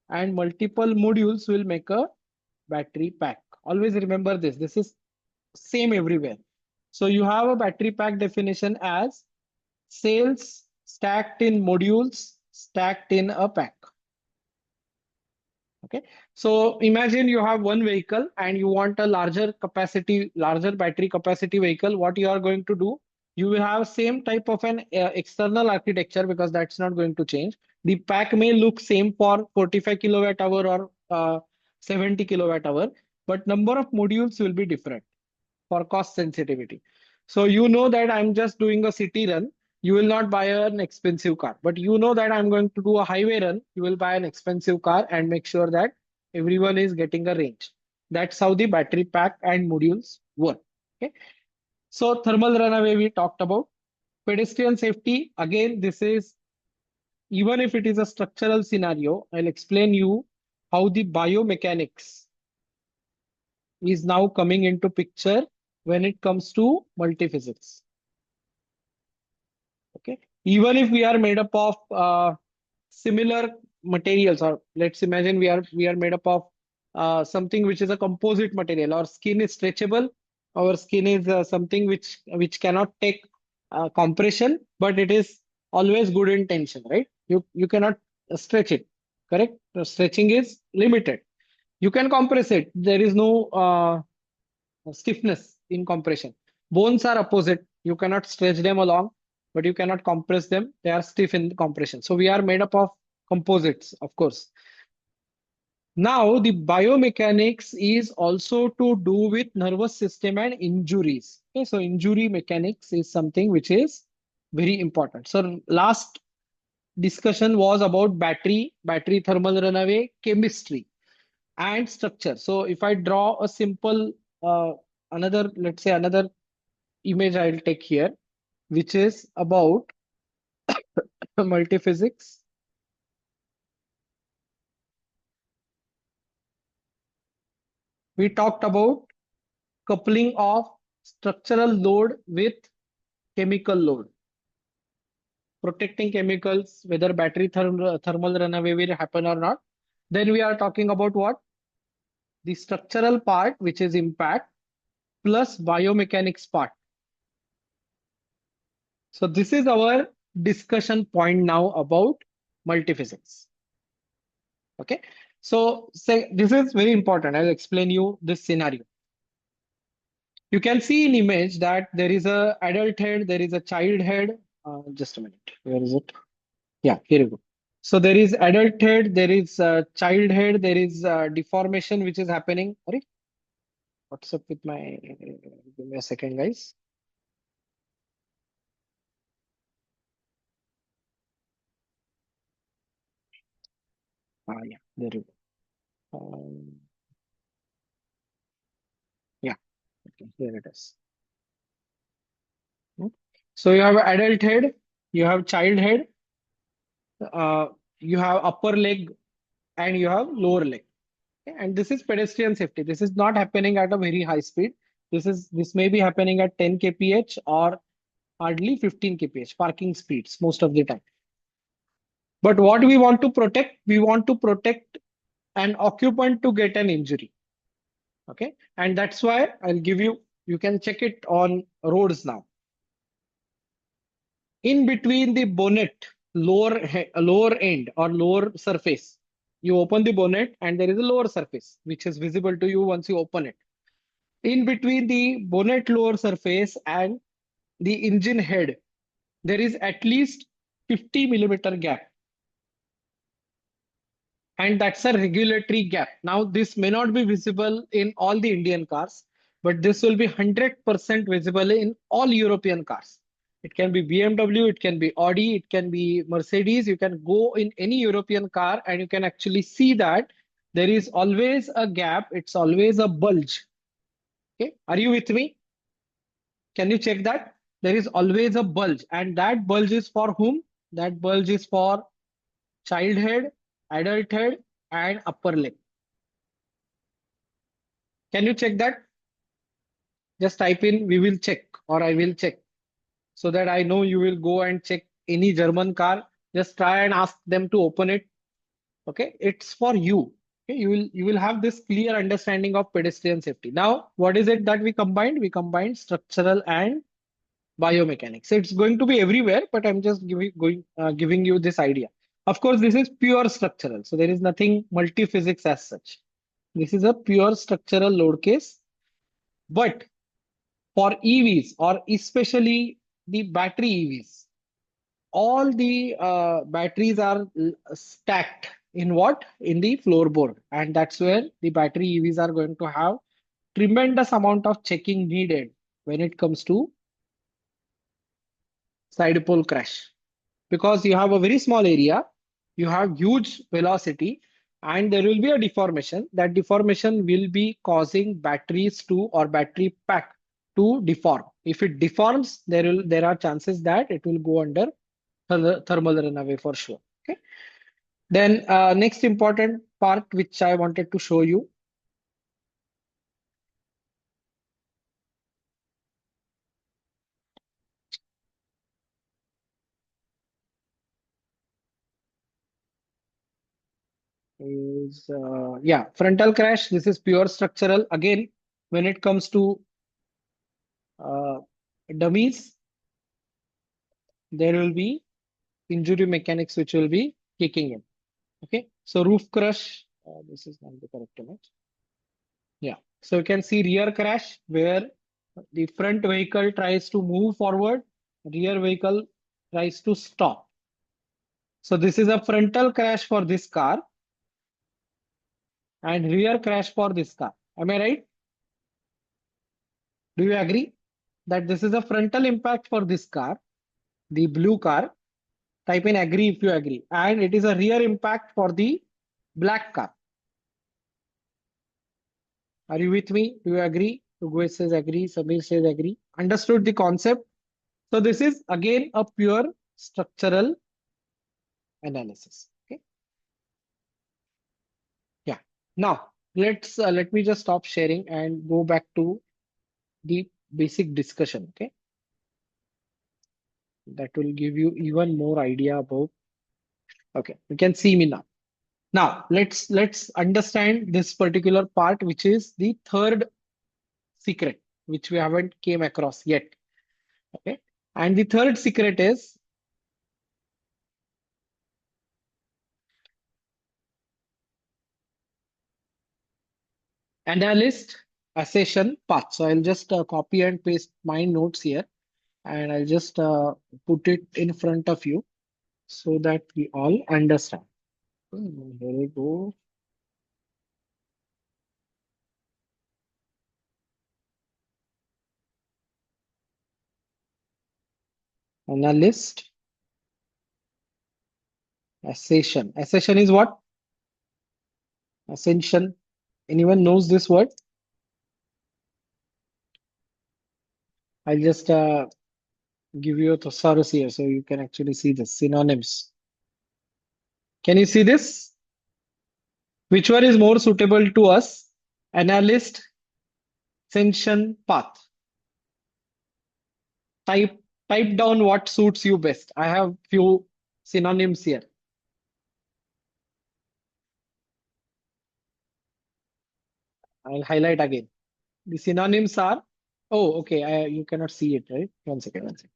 A: and multiple modules will make a battery pack. Always remember this. This is same everywhere. So you have a battery pack definition as cells stacked in modules stacked in a pack. Okay. So imagine you have one vehicle and you want a larger capacity, larger battery capacity vehicle. What you are going to do? You will have same type of an external architecture because that's not going to change. The pack may look same for 45 kilowatt hour or 70 kilowatt hour, but number of modules will be different for cost sensitivity. So you know that I'm just doing a city run. You will not buy an expensive car, but you know that I'm going to do a highway run. You will buy an expensive car and make sure that everyone is getting a range. That's how the battery pack and modules work. Okay. So thermal runaway we talked about. Pedestrian safety, again, this is even if it is a structural scenario, I'll explain you how the biomechanics is now coming into picture when it comes to multiphysics. Okay. Even if we are made up of similar materials, or let's imagine we are made up of something which is a composite material. Our skin is stretchable. Our skin is something which cannot take compression, but it is always good in tension, right? You cannot stretch it, correct? The stretching is limited. You can compress it. There is no stiffness in compression. Bones are opposite. You cannot stretch them along, but you cannot compress them. They are stiff in compression. So we are made up of composites, of course. Now, the biomechanics is also to do with nervous system and injuries. Okay, so injury mechanics is something which is very important. So last discussion was about battery thermal runaway, chemistry, and structure. So if I draw a simple another, let's say another image I'll take here, which is about multiphysics. We talked about coupling of structural load with chemical load, protecting chemicals, whether thermal runaway will happen or not. Then we are talking about what? The structural part, which is impact, plus biomechanics part. So this is our discussion point now about multiphysics. Okay. So say this is very important. I'll explain you this scenario. You can see in image that there is a adult head, there is a child head. Just a minute. Where is it? Yeah, here you go. So there is adult head, there is child head, there is deformation which is happening. Sorry, what's up with my? Give me a second, guys. Yeah, there you go. Yeah, okay, here it is. Hmm. So you have adult head, you have child head, uh, you have upper leg, and you have lower leg. Okay, and this is pedestrian safety. This is not happening at a very high speed. This may be happening at 10 kph or hardly 15 kph parking speeds most of the time. But what we want to protect, we want to protect an occupant to get an injury. Okay, and that's why I'll give you. You can check it on roads now. In between the bonnet, lower end or lower surface, you open the bonnet and there is a lower surface which is visible to you once you open it. In between the bonnet lower surface and the engine head, there is at least 50 millimeter gap, and that's a regulatory gap. Now this may not be visible in all the Indian cars, but this will be 100% visible in all European cars. It can be BMW, it can be Audi, it can be Mercedes. You can go in any European car and you can actually see that there is always a gap. It's always a bulge. Okay, are you with me? Can you check that? There is always a bulge, and that bulge is for whom? That bulge is for child head, adult head, and upper leg. Can you check that? Just type in "we will check" or "I will check" so that I know you will go and check any German car. Just try and ask them to open it. Okay, it's for you. Okay, you will have this clear understanding of pedestrian safety. Now, what is it that we combined? We combined structural and biomechanics. It's going to be everywhere, but I'm just giving you this idea. Of course, this is pure structural, so there is nothing multi-physics as such. This is a pure structural load case. But for EVs or especially the battery EVs, all the batteries are stacked in what? In the floorboard. And that's where the battery EVs are going to have tremendous amount of checking needed when it comes to side pole crash. Because you have a very small area, you have huge velocity, and there will be a deformation. That deformation will be causing batteries to or battery pack to deform. If it deforms, there are chances that it will go under thermal runaway for sure. Okay. Then next important part which I wanted to show you is yeah, frontal crash. This is pure structural. Again, when it comes to uh, dummies, there will be injury mechanics which will be kicking in. Okay, so roof crash. This is not the correct image. Yeah, so you can see rear crash where the front vehicle tries to move forward, rear vehicle tries to stop. So this is a frontal crash for this car and rear crash for this car. Am I right? Do you agree that this is a frontal impact for this car, the blue car? Type in agree if you agree. And it is a rear impact for the black car. Are you with me? Do you agree? Ugues says agree. Samir says agree. Understood the concept? So this is again a pure structural analysis. Okay. Yeah. Now let me just stop sharing and go back to the basic discussion. Okay. That will give you even more idea about. Okay. You can see me now. Now let's understand this particular part, which is the third secret, which we haven't came across yet. Okay. And the third secret is analyst accession path. So I'll just copy and paste my notes here and I'll just put it in front of you so that we all understand. Here we go. Analyst accession. Accession is what? Ascension. Anyone knows this word? I'll just give you a thesaurus here so you can actually see the synonyms. Can you see this? Which one is more suitable to us? Analyst ascension path. Type type down what suits you best. I have few synonyms here. I'll highlight again. The synonyms are, oh, okay, you cannot see it, right? One second, one second.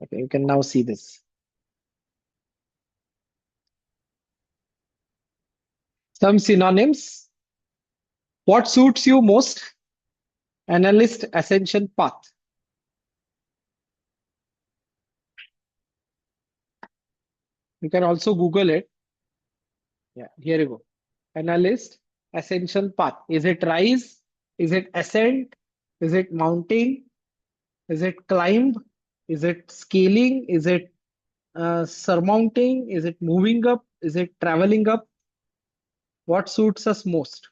A: Okay, you can now see this. Some synonyms. What suits you most? Analyst ascension path. You can also Google it. Yeah, here you go. Analyst ascension path. Is it rise? Is it ascent? Is it mounting? Is it climb? Is it scaling? Is it surmounting? Is it moving up? Is it traveling up? What suits us most?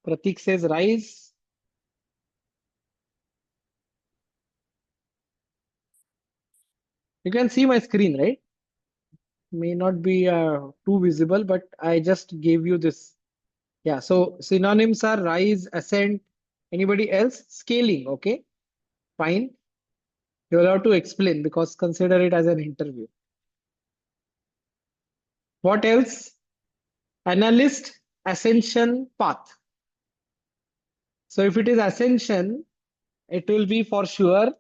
A: Pratik says rise. You can see my screen, right? May not be too visible, but I just gave you this. Yeah, so synonyms are rise, ascent. Anybody else? Scaling, okay? Fine. You'll have to explain because consider it as an interview. What else? Analyst ascension path. So if it is ascension, it will be for sure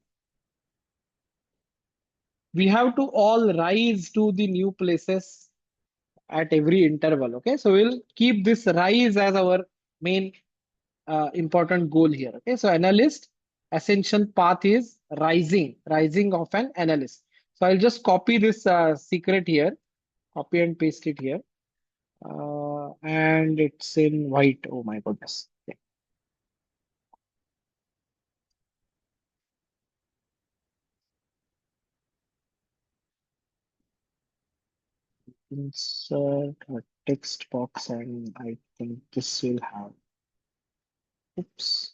A: we have to all rise to the new places at every interval. Okay, so we'll keep this rise as our main important goal here. Okay, so analyst ascension path is rising of an analyst. So I'll just copy this secret here, copy and paste it here. And it's in white. Oh my goodness. Okay. Insert a text box, and I think this will have. Oops.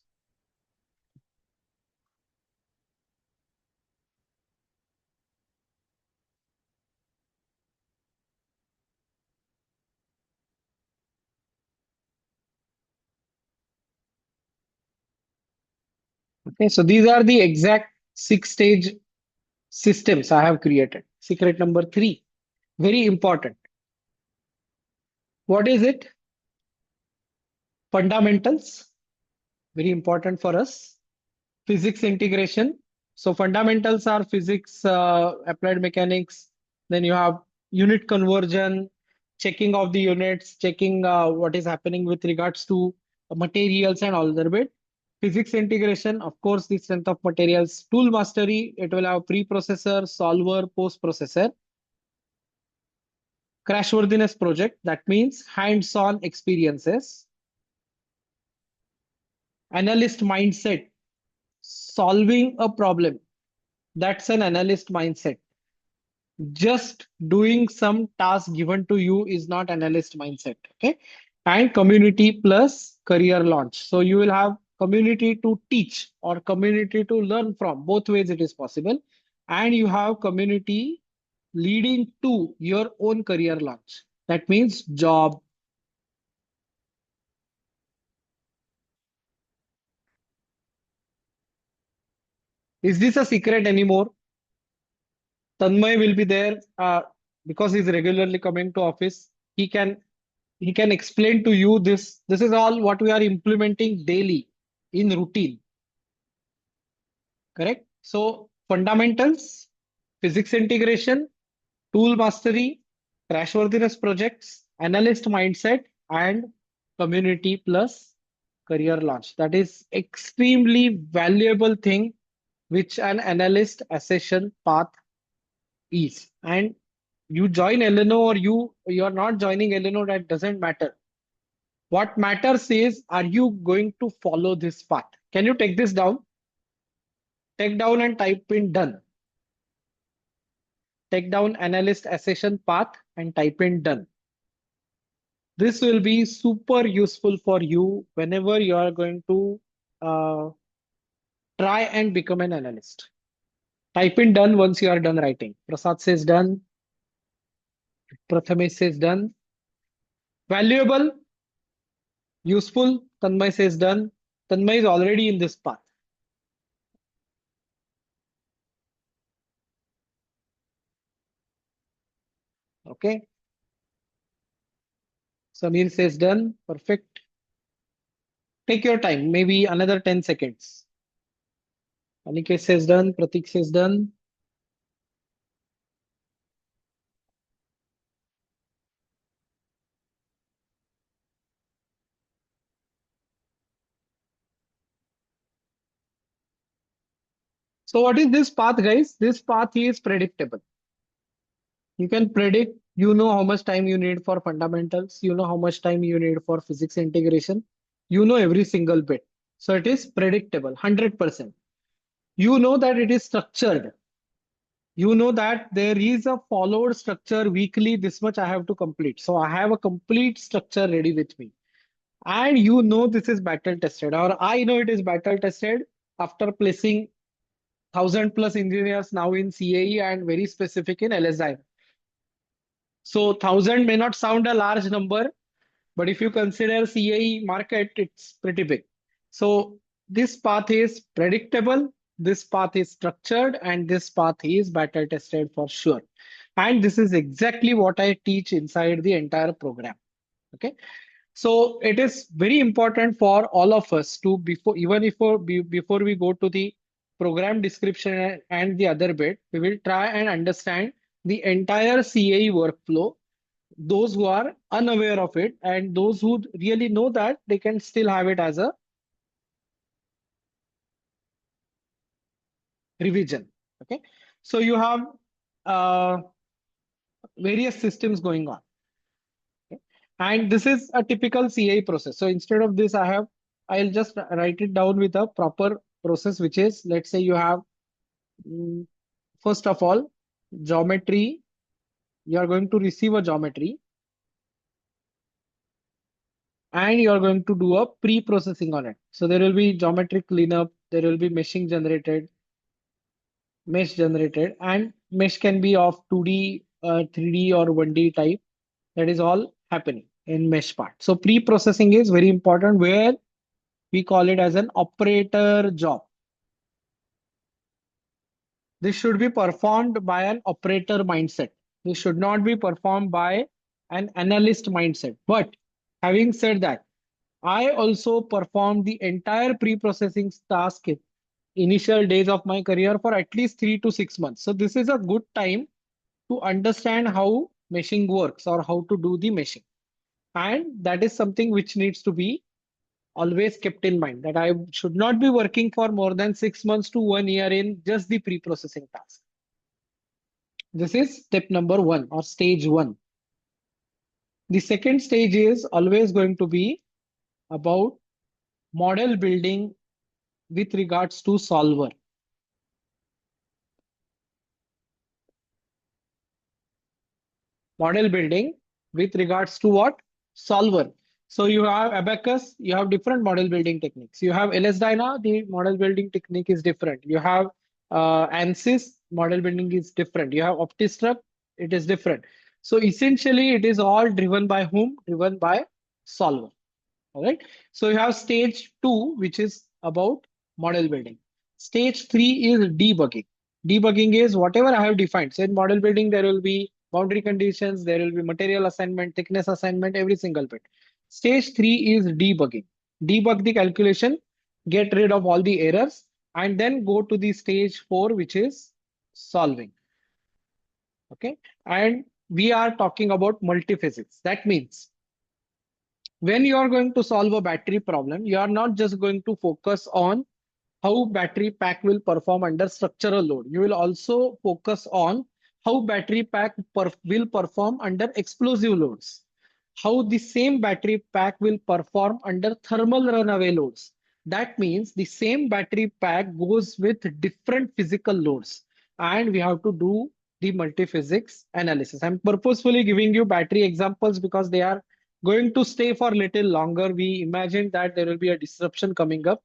A: Okay, so these are the exact 6 stage systems I have created. Secret number 3, very important. What is it? Fundamentals, very important for us. Physics integration. So fundamentals are physics, applied mechanics. Then you have unit conversion, checking of the units, checking what is happening with regards to materials and all other bit. Physics integration, of course, the strength of materials. Tool mastery, it will have pre-processor, solver, post-processor. Crashworthiness project, that means hands-on experiences. Analyst mindset, solving a problem. That's an analyst mindset. Just doing some task given to you is not analyst mindset. Okay. And community plus career launch. So you will have community to teach or community to learn from. Both ways it is possible. And you have community leading to your own career launch. That means job. Is this a secret anymore? Tanmay will be there because he's regularly coming to office. He can he can explain to you this. This is all what we are implementing daily in routine. Correct? So fundamentals, physics integration, tool mastery, crashworthiness projects, analyst mindset, and community plus career launch. That is extremely valuable thing which an analyst accession path is. And you join LNO or you are not joining LNO, that doesn't matter. What matters is, are you going to follow this path? Can you take this down? Take down and type in done. Take down analyst accession path and type in done. This will be super useful for you whenever you are going to uh, try and become an analyst. Type in done once you are done writing. Prasad says done. Prathamesh says done. Valuable, useful. Tanmay says done. Tanmay is already in this path. Okay. Samir says done. Perfect. Take your time, maybe another 10 seconds. Aniket says done. Pratik says done. So what is this path, guys? This path is predictable. You can predict, you know how much time you need for fundamentals, you know how much time you need for physics integration, you know every single bit. So it is predictable, 100%. You know that it is structured. You know that there is a followed structure weekly, this much I have to complete. So I have a complete structure ready with me. And you know this is battle tested, or I know it is battle tested after placing 1,000+ engineers now in CAE and very specific in LSI. So 1,000 may not sound a large number, but if you consider CAE market, it's pretty big. So this path is predictable, this path is structured, and this path is battle tested for sure. And this is exactly what I teach inside the entire program. Okay. So it is very important for all of us to, before we go to the program description and the other bit, we will try and understand the entire CAE workflow. Those who are unaware of it and those who really know that, they can still have it as a revision. Okay, so you have uh, various systems going on. Okay? And this is a typical CI process. So instead of this, I'll just write it down with a proper process, which is, let's say you have, mm, first of all, geometry. You are going to receive a geometry and you are going to do a pre-processing on it. So there will be geometric cleanup, there will be meshing generated, mesh generated, and mesh can be of 2D, 3D, or 1D type. That is all happening in mesh part. So pre-processing is very important, where we call it as an operator job. This should be performed by an operator mindset. This should not be performed by an analyst mindset. But having said that, I also performed the entire pre-processing task in initial days of my career for at least 3 to 6 months. So this is a good time to understand how meshing works or how to do the meshing. And that is something which needs to be always kept in mind, that I should not be working for more than 6 months to 1 year in just the pre-processing task. This is step number one or stage one. The second stage is always going to be about model building with regards to solver. Model building with regards to what? Solver. So you have Abacus, you have different model building techniques. You have LSDyna, the model building technique is different. You have ANSYS, model building is different. You have OptiStruct, it is different. So essentially, it is all driven by whom? Driven by solver. All right. So you have stage two, which is about model building. Stage three is debugging. Debugging is whatever I have defined. So in model building, there will be boundary conditions, there will be material assignment, thickness assignment, every single bit. Stage three is debugging. Debug the calculation, get rid of all the errors, and then go to the stage four, which is solving. Okay. And we are talking about multiphysics. That means when you are going to solve a battery problem, you are not just going to focus on how battery pack will perform under structural load. You will also focus on how battery pack will perform under explosive loads, how the same battery pack will perform under thermal runaway loads. That means the same battery pack goes with different physical loads, and we have to do the multiphysics analysis. I'm purposefully giving you battery examples because they are going to stay for a little longer. We imagine that there will be a disruption coming up,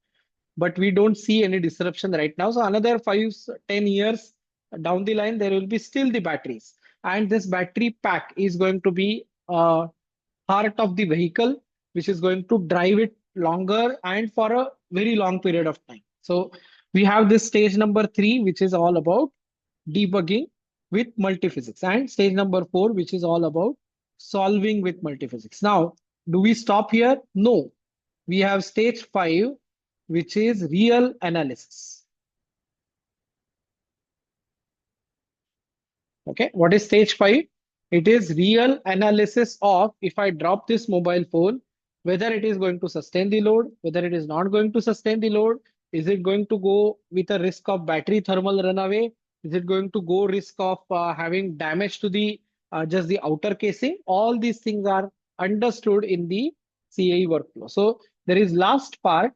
A: but we don't see any disruption right now. So another 5, 10 years down the line, there will be still the batteries. And this battery pack is going to be heart of the vehicle, which is going to drive it longer and for a very long period of time. So we have this stage number three, which is all about debugging with multiphysics, and stage number four, which is all about solving with multiphysics. Now, do we stop here? No. We have stage five, which is real analysis. Okay, what is stage five? It is real analysis of, if I drop this mobile phone, whether it is going to sustain the load, whether it is not going to sustain the load. Is it going to go with a risk of battery thermal runaway? Is it going to go risk of having damage to the just the outer casing? All these things are understood in the CAE workflow. So there is last part,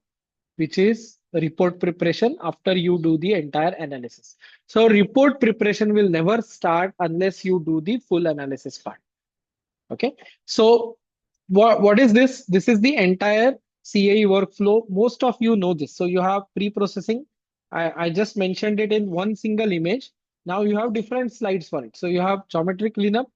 A: which is report preparation after you do the entire analysis. So report preparation will never start unless you do the full analysis part. Okay. So what is this? This is the entire CAE workflow. Most of you know this. So you have pre-processing. I just mentioned it in one single image. Now you have different slides for it. So you have geometry cleanup,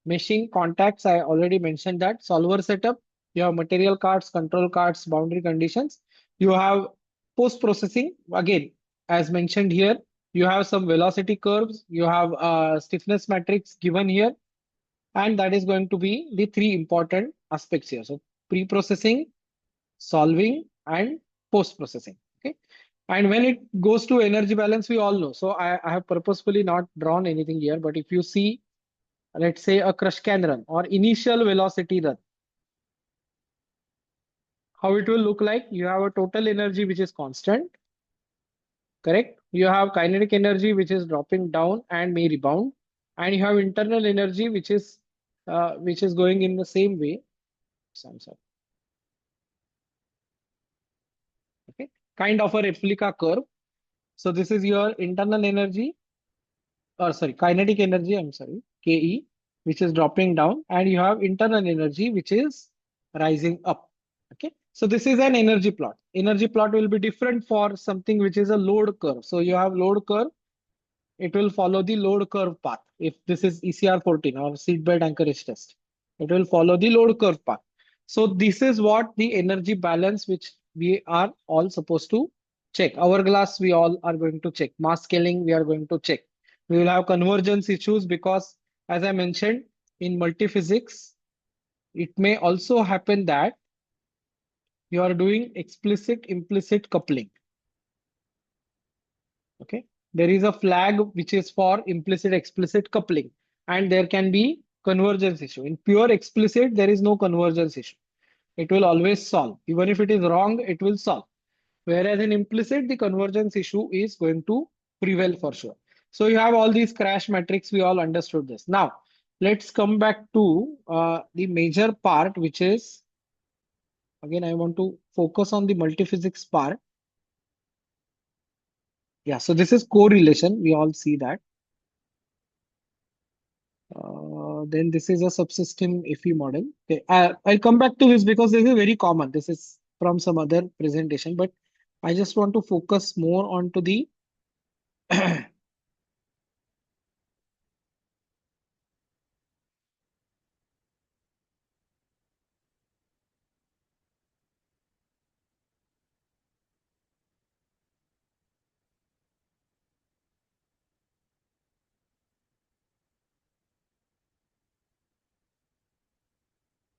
A: meshing, contacts. I already mentioned that. Solver setup. You have material cards, control cards, boundary conditions. You have post-processing. Again, as mentioned here, you have some velocity curves. You have stiffness matrix given here, and that is going to be the three important aspects here. So pre-processing, solving, and post-processing. Okay. And when it goes to energy balance, we all know. So I have purposefully not drawn anything here, but if you see, let's say a crush can run or initial velocity run, how it will look like? You have a total energy which is constant. correct? You have kinetic energy which is dropping down and may rebound, and you have internal energy which is going in the same way. So I'm sorry. Okay, kind of a replica curve. So this is your internal energy, or sorry, kinetic energy, I'm sorry, Ke, which is dropping down, and you have internal energy which is rising up. Okay, so this is an energy plot. Energy plot will be different for something which is a load curve. So you have load curve, it will follow the load curve path. If this is ECR 14 or seatbelt anchorage test, it will follow the load curve path. So this is what the energy balance which we are all supposed to check. Hourglass we all are going to check. Mass scaling we are going to check. We will have convergence issues because, as I mentioned, in multiphysics, it may also happen that you are doing explicit implicit coupling. Okay, there is a flag which is for implicit explicit coupling, and there can be convergence issue. In pure explicit, there is no convergence issue. It will always solve. Even if it is wrong, it will solve. Whereas in implicit, the convergence issue is going to prevail for sure. So you have all these crash metrics. We all understood this. Now, let's come back to the major part, which is, again, I want to focus on the multiphysics part. Yeah, so this is correlation. We all see that. Then this is a subsystem FE model. Okay, I'll come back to this because this is very common. This is from some other presentation, but I just want to focus more onto the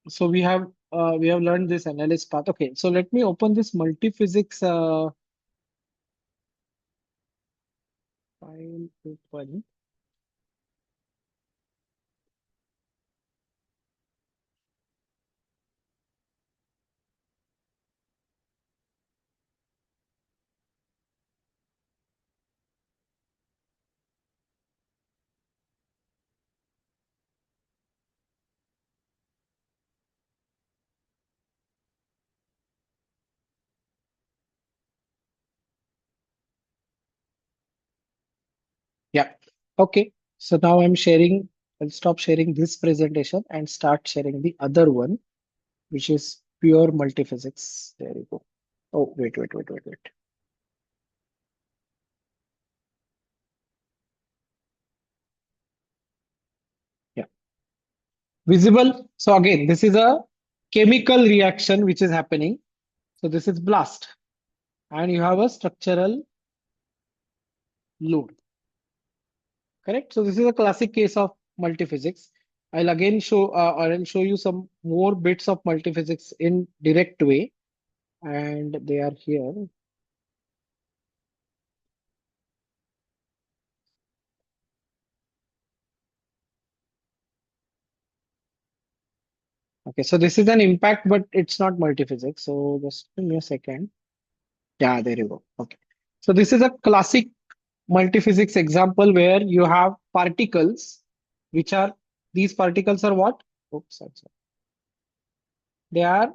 A: so we have learned this analysis path. Okay, so let me open this multiphysics file open. Yeah. Okay. So now I'm sharing. I'll stop sharing this presentation and start sharing the other one, which is pure multiphysics. There you go. Oh, wait. Yeah. Visible. So again, this is a chemical reaction which is happening. So this is blast, and you have a structural load. Correct. So this is a classic case of multiphysics. I'll again show, or I'll show you some more bits of multiphysics in direct way, and they are here. Okay, so this is an impact, but it's not multiphysics. So just give me a second. Yeah, there you go. Okay. So this is a classic multiphysics example where you have particles, which are, these particles are what? Oops, I'm sorry. They are,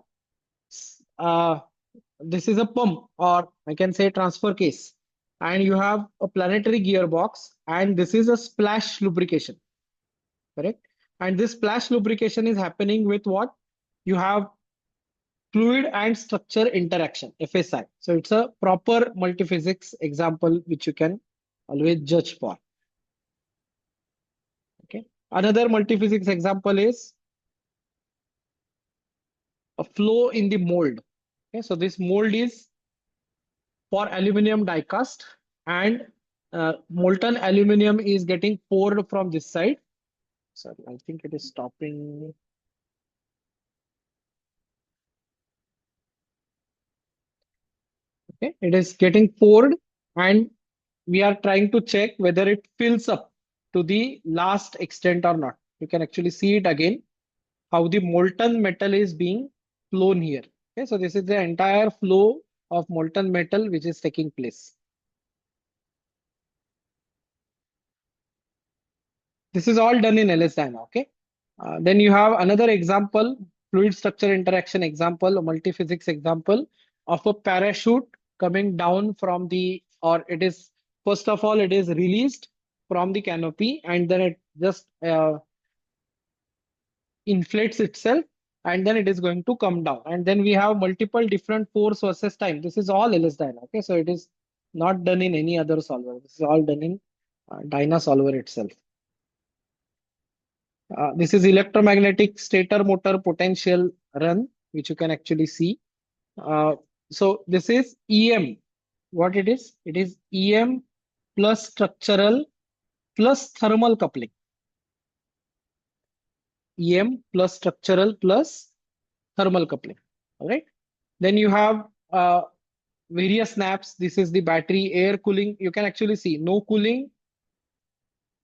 A: uh, this is a pump, or I can say transfer case. And you have a planetary gearbox, and this is a splash lubrication, correct? And this splash lubrication is happening with what? You have fluid and structure interaction, FSI. So it's a proper multiphysics example which you can always judge for. Okay. Another multiphysics example is a flow in the mold. Okay. So this mold is for aluminum die cast, and molten aluminum is getting poured from this side. Sorry, I think it is stopping. Okay. It is getting poured, and we are trying to check whether it fills up to the last extent or not. You can actually see it again, how the molten metal is being flown here. Okay, so this is the entire flow of molten metal which is taking place. This is all done in LS-DYNA, okay? Then you have another example, fluid structure interaction example, a multiphysics example of a parachute coming down from the, or it is, first of all, it is released from the canopy and then it just inflates itself and then it is going to come down. And then we have multiple different force versus time. This is all LS-DYNA, okay? So it is not done in any other solver. This is all done in Dyna solver itself. This is electromagnetic stator motor potential run, which you can actually see. So this is EM. What it is? It is EM plus structural plus thermal coupling. EM plus structural plus thermal coupling. All right. Then you have various snaps. This is the battery air cooling. You can actually see no cooling.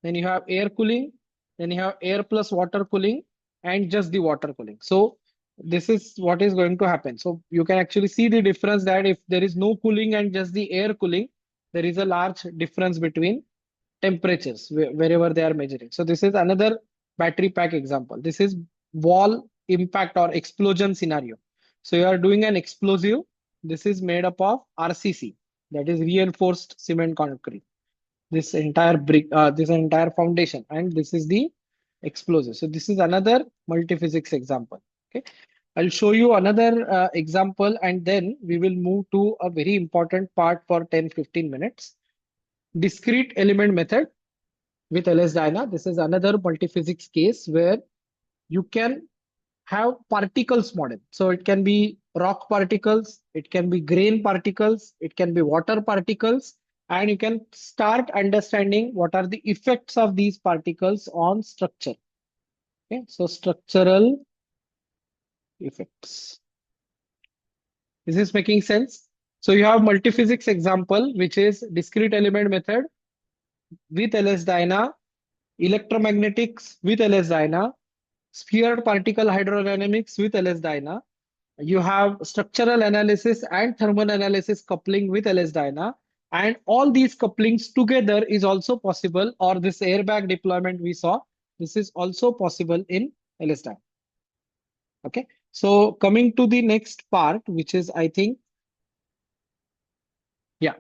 A: Then you have air cooling. Then you have air plus water cooling and just the water cooling. So this is what is going to happen. So you can actually see the difference that if there is no cooling and just the air cooling, there is a large difference between temperatures wherever they are measuring. So this is another battery pack example. This is wall impact or explosion scenario. So you are doing an explosive. This is made up of RCC, that is reinforced cement concrete. This entire brick, this entire foundation, and this is the explosive. So this is another multiphysics example. Okay, I'll show you another example, and then we will move to a very important part for 10-15 minutes. Discrete element method with LS-DYNA. This is another multiphysics case where you can have particles model. So it can be rock particles, it can be grain particles, it can be water particles, and you can start understanding what are the effects of these particles on structure. Okay, so structural effects. Is this making sense? So you have multiphysics example, which is discrete element method with LS-DYNA, electromagnetics with LS-DYNA, sphere particle hydrodynamics with LS-DYNA. You have structural analysis and thermal analysis coupling with LS-DYNA. And all these couplings together is also possible, or this airbag deployment we saw, this is also possible in LS-DYNA. Okay. So coming to the next part, which is, I think, yeah.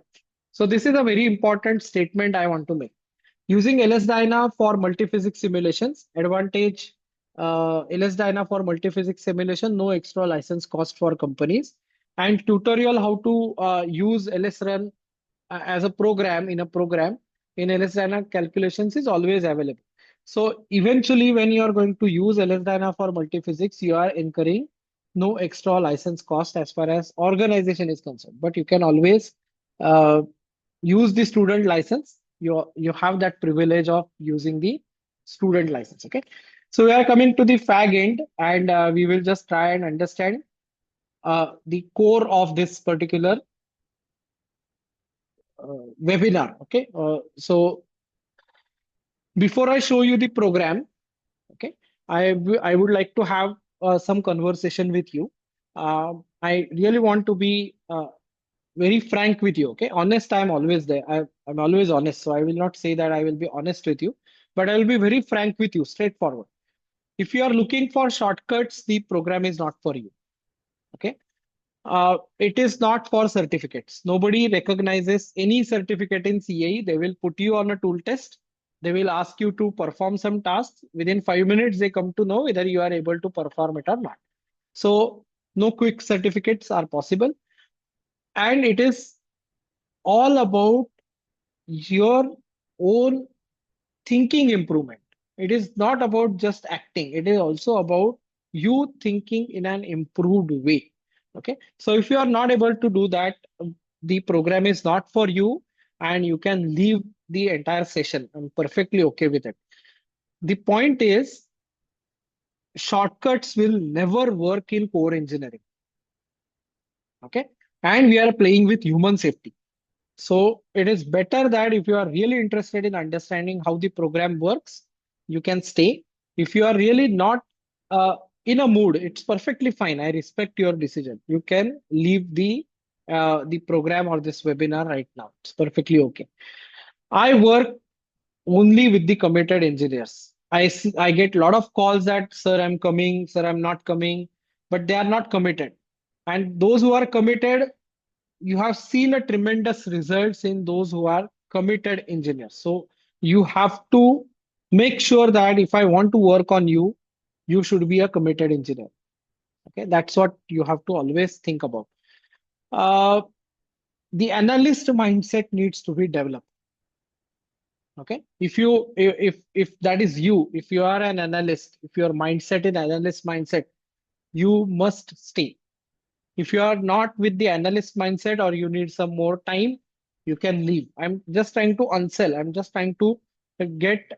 A: So this is a very important statement I want to make. Using LS-DYNA for multiphysics simulations, advantage LS-DYNA for multiphysics simulation, no extra license cost for companies, and tutorial how to use LS-Run as a program in LS-DYNA calculations is always available. So eventually, when you are going to use LS-DYNA for multiphysics, you are incurring no extra license cost as far as organization is concerned. But you can always uh, use the student license. You have that privilege of using the student license. Okay. So we are coming to the fag end, and we will just try and understand the core of this particular webinar. Okay. So before I show you the program, okay, I would like to have some conversation with you. I really want to be very frank with you. Okay, honest. I'm always there. I'm always honest. So I will not say that I will be honest with you, but I will be very frank with you, straightforward. If you are looking for shortcuts, the program is not for you. Okay. It is not for certificates. Nobody recognizes any certificate in CAE. They will put you on a tool test. They will ask you to perform some tasks. Within 5 minutes, they come to know whether you are able to perform it or not. So no quick certificates are possible. And it is all about your own thinking improvement. It is not about just acting. It is also about you thinking in an improved way. Okay. So if you are not able to do that, the program is not for you and you can leave the entire session. I'm perfectly okay with it. The point is, shortcuts will never work in core engineering. Okay. And we are playing with human safety. So it is better that if you are really interested in understanding how the program works, you can stay. If you are really not in a mood, it's perfectly fine. I respect your decision. You can leave the program or this webinar right now. It's perfectly okay. I work only with the committed engineers. I get a lot of calls that, sir, I'm coming, sir, I'm not coming, but they are not committed. And those who are committed, you have seen a tremendous results in those who are committed engineers. So you have to make sure that if I want to work on you, you should be a committed engineer. Okay, that's what you have to always think about. Uh, the analyst mindset needs to be developed. Okay, if that is you, if you are an analyst, if your mindset is analyst mindset, you must stay. If you are not with the analyst mindset or you need some more time, you can leave. I'm just trying to unsell. I'm just trying to get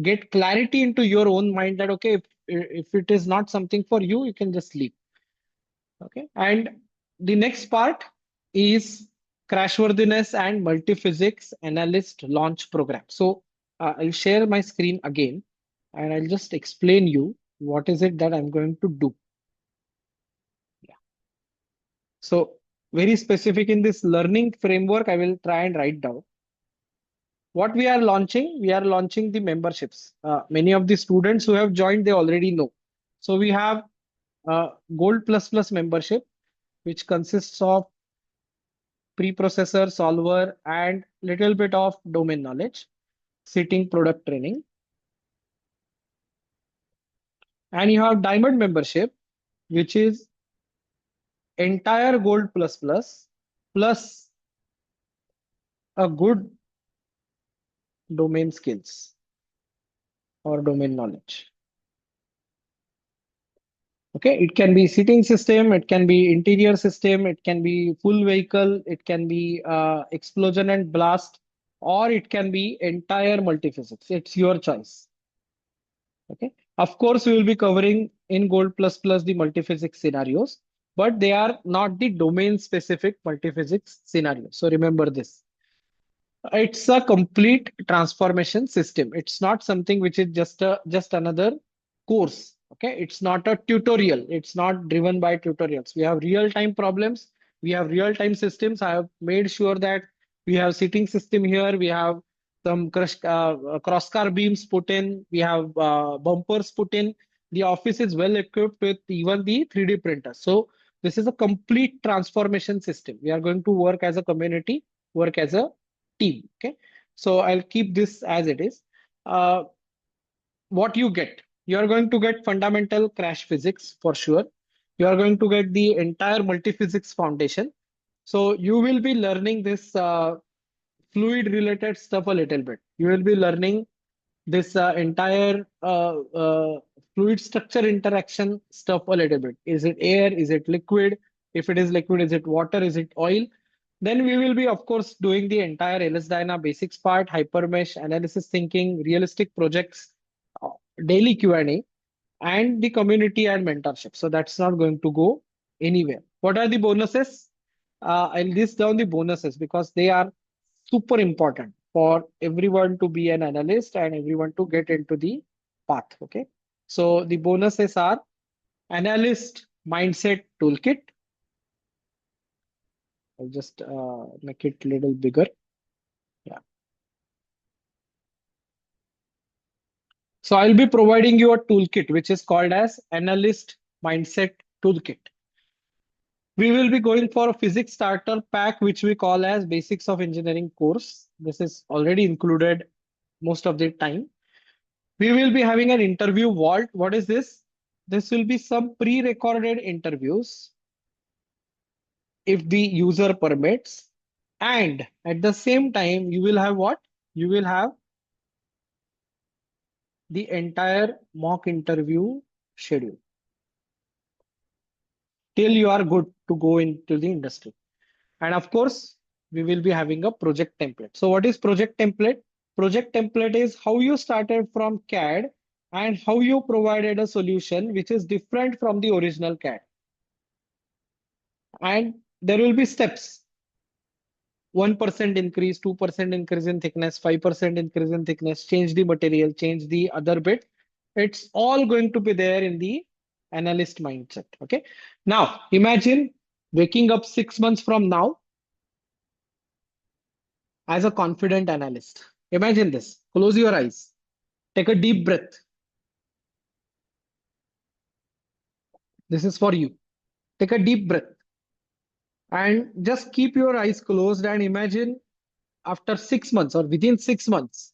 A: get clarity into your own mind that okay, if it is not something for you, you can just leave. Okay, and the next part is crashworthiness and multiphysics analyst launch program. So I'll share my screen again, and I'll just explain you what is it that I'm going to do. Yeah. So very specific in this learning framework, I will try and write down. What we are launching, we are launching the memberships. Many of the students who have joined, they already know. So we have Gold Plus Plus membership, which consists of preprocessor, solver, and little bit of domain knowledge, sitting product training. And you have Diamond membership, which is entire Gold Plus Plus plus a good domain skills or domain knowledge. Okay, it can be seating system, it can be interior system, it can be full vehicle, it can be explosion and blast, or it can be entire multiphysics. It's your choice. Okay. Of course, we will be covering in Gold Plus Plus the multiphysics scenarios, but they are not the domain specific multiphysics scenarios. So remember this. It's a complete transformation system. It's not something which is just another course. Okay, it's not a tutorial. It's not driven by tutorials. We have real-time problems. We have real-time systems. I have made sure that we have seating system here. We have some cross-car beams put in. We have bumpers put in. The office is well equipped with even the 3D printer. So this is a complete transformation system. We are going to work as a community, work as a team. Okay, so I'll keep this as it is. What you get, you are going to get fundamental crash physics for sure. You are going to get the entire multiphysics foundation. So you will be learning this fluid related stuff a little bit. You will be learning this entire fluid structure interaction stuff a little bit. Is it air? Is it liquid? If it is liquid, is it water? Is it oil? Then we will be, of course, doing the entire LS Dyna basics part, hypermesh, analysis thinking, realistic projects, uh, daily Q&A, and the community and mentorship. So that's not going to go anywhere. What are the bonuses? I'll list down the bonuses because they are super important for everyone to be an analyst and everyone to get into the path. Okay. So the bonuses are analyst mindset toolkit. I'll just make it a little bigger. Yeah. So I'll be providing you a toolkit which is called as Analyst Mindset Toolkit. We will be going for a physics starter pack which we call as Basics of Engineering course. This is already included most of the time. We will be having an interview vault. What is this? This will be some pre-recorded interviews if the user permits. And at the same time, you will have what? You will have the entire mock interview schedule till you are good to go into the industry. And of course, we will be having a project template. So what is project template? Project template is how you started from CAD and how you provided a solution which is different from the original CAD. And there will be steps. 1% increase, 2% increase in thickness, 5% increase in thickness, change the material, change the other bit. It's all going to be there in the analyst mindset. Okay. Now imagine waking up 6 months from now as a confident analyst. Imagine this. Close your eyes. Take a deep breath. This is for you. Take a deep breath and just keep your eyes closed and imagine after 6 months or within 6 months,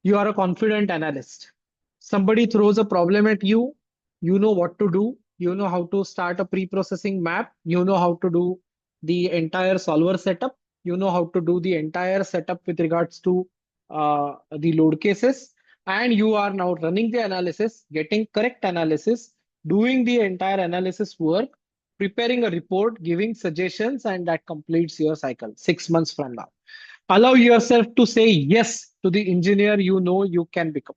A: you are a confident analyst. Somebody throws a problem at you, you know what to do, you know how to start a pre-processing map, you know how to do the entire solver setup, you know how to do the entire setup with regards to the load cases, and you are now running the analysis, getting correct analysis, doing the entire analysis work, preparing a report, giving suggestions, and that completes your cycle 6 months from now. Allow yourself to say yes to the engineer you know you can become.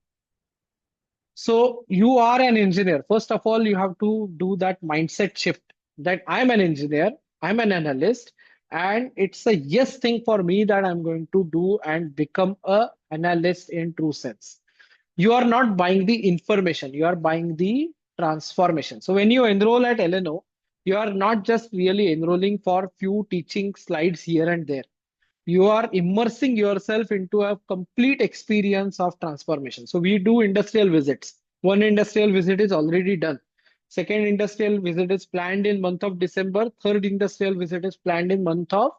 A: So you are an engineer. First of all, you have to do that mindset shift that I'm an engineer, I'm an analyst, and it's a yes thing for me that I'm going to do and become a analyst in true sense. You are not buying the information, you are buying the transformation. So when you enroll at LNO, you are not just really enrolling for few teaching slides here and there. You are immersing yourself into a complete experience of transformation. So we do industrial visits. One industrial visit is already done. Second industrial visit is planned in month of December. Third industrial visit is planned in month of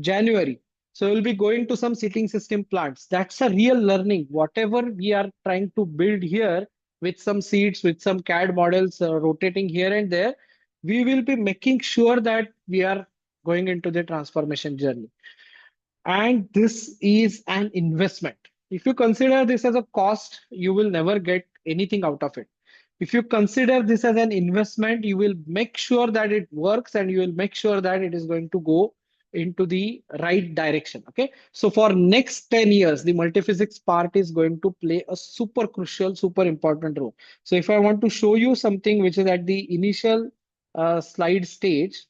A: January. So we'll be going to some seating system plants. That's a real learning. Whatever we are trying to build here with some seats, with some CAD models rotating here and there, we will be making sure that we are going into the transformation journey. And this is an investment. If you consider this as a cost, you will never get anything out of it. If you consider this as an investment, you will make sure that it works and you will make sure that it is going to go into the right direction. Okay. So for next 10 years, the multiphysics part is going to play a super crucial, super important role. So if I want to show you something which is at the initial slide stage,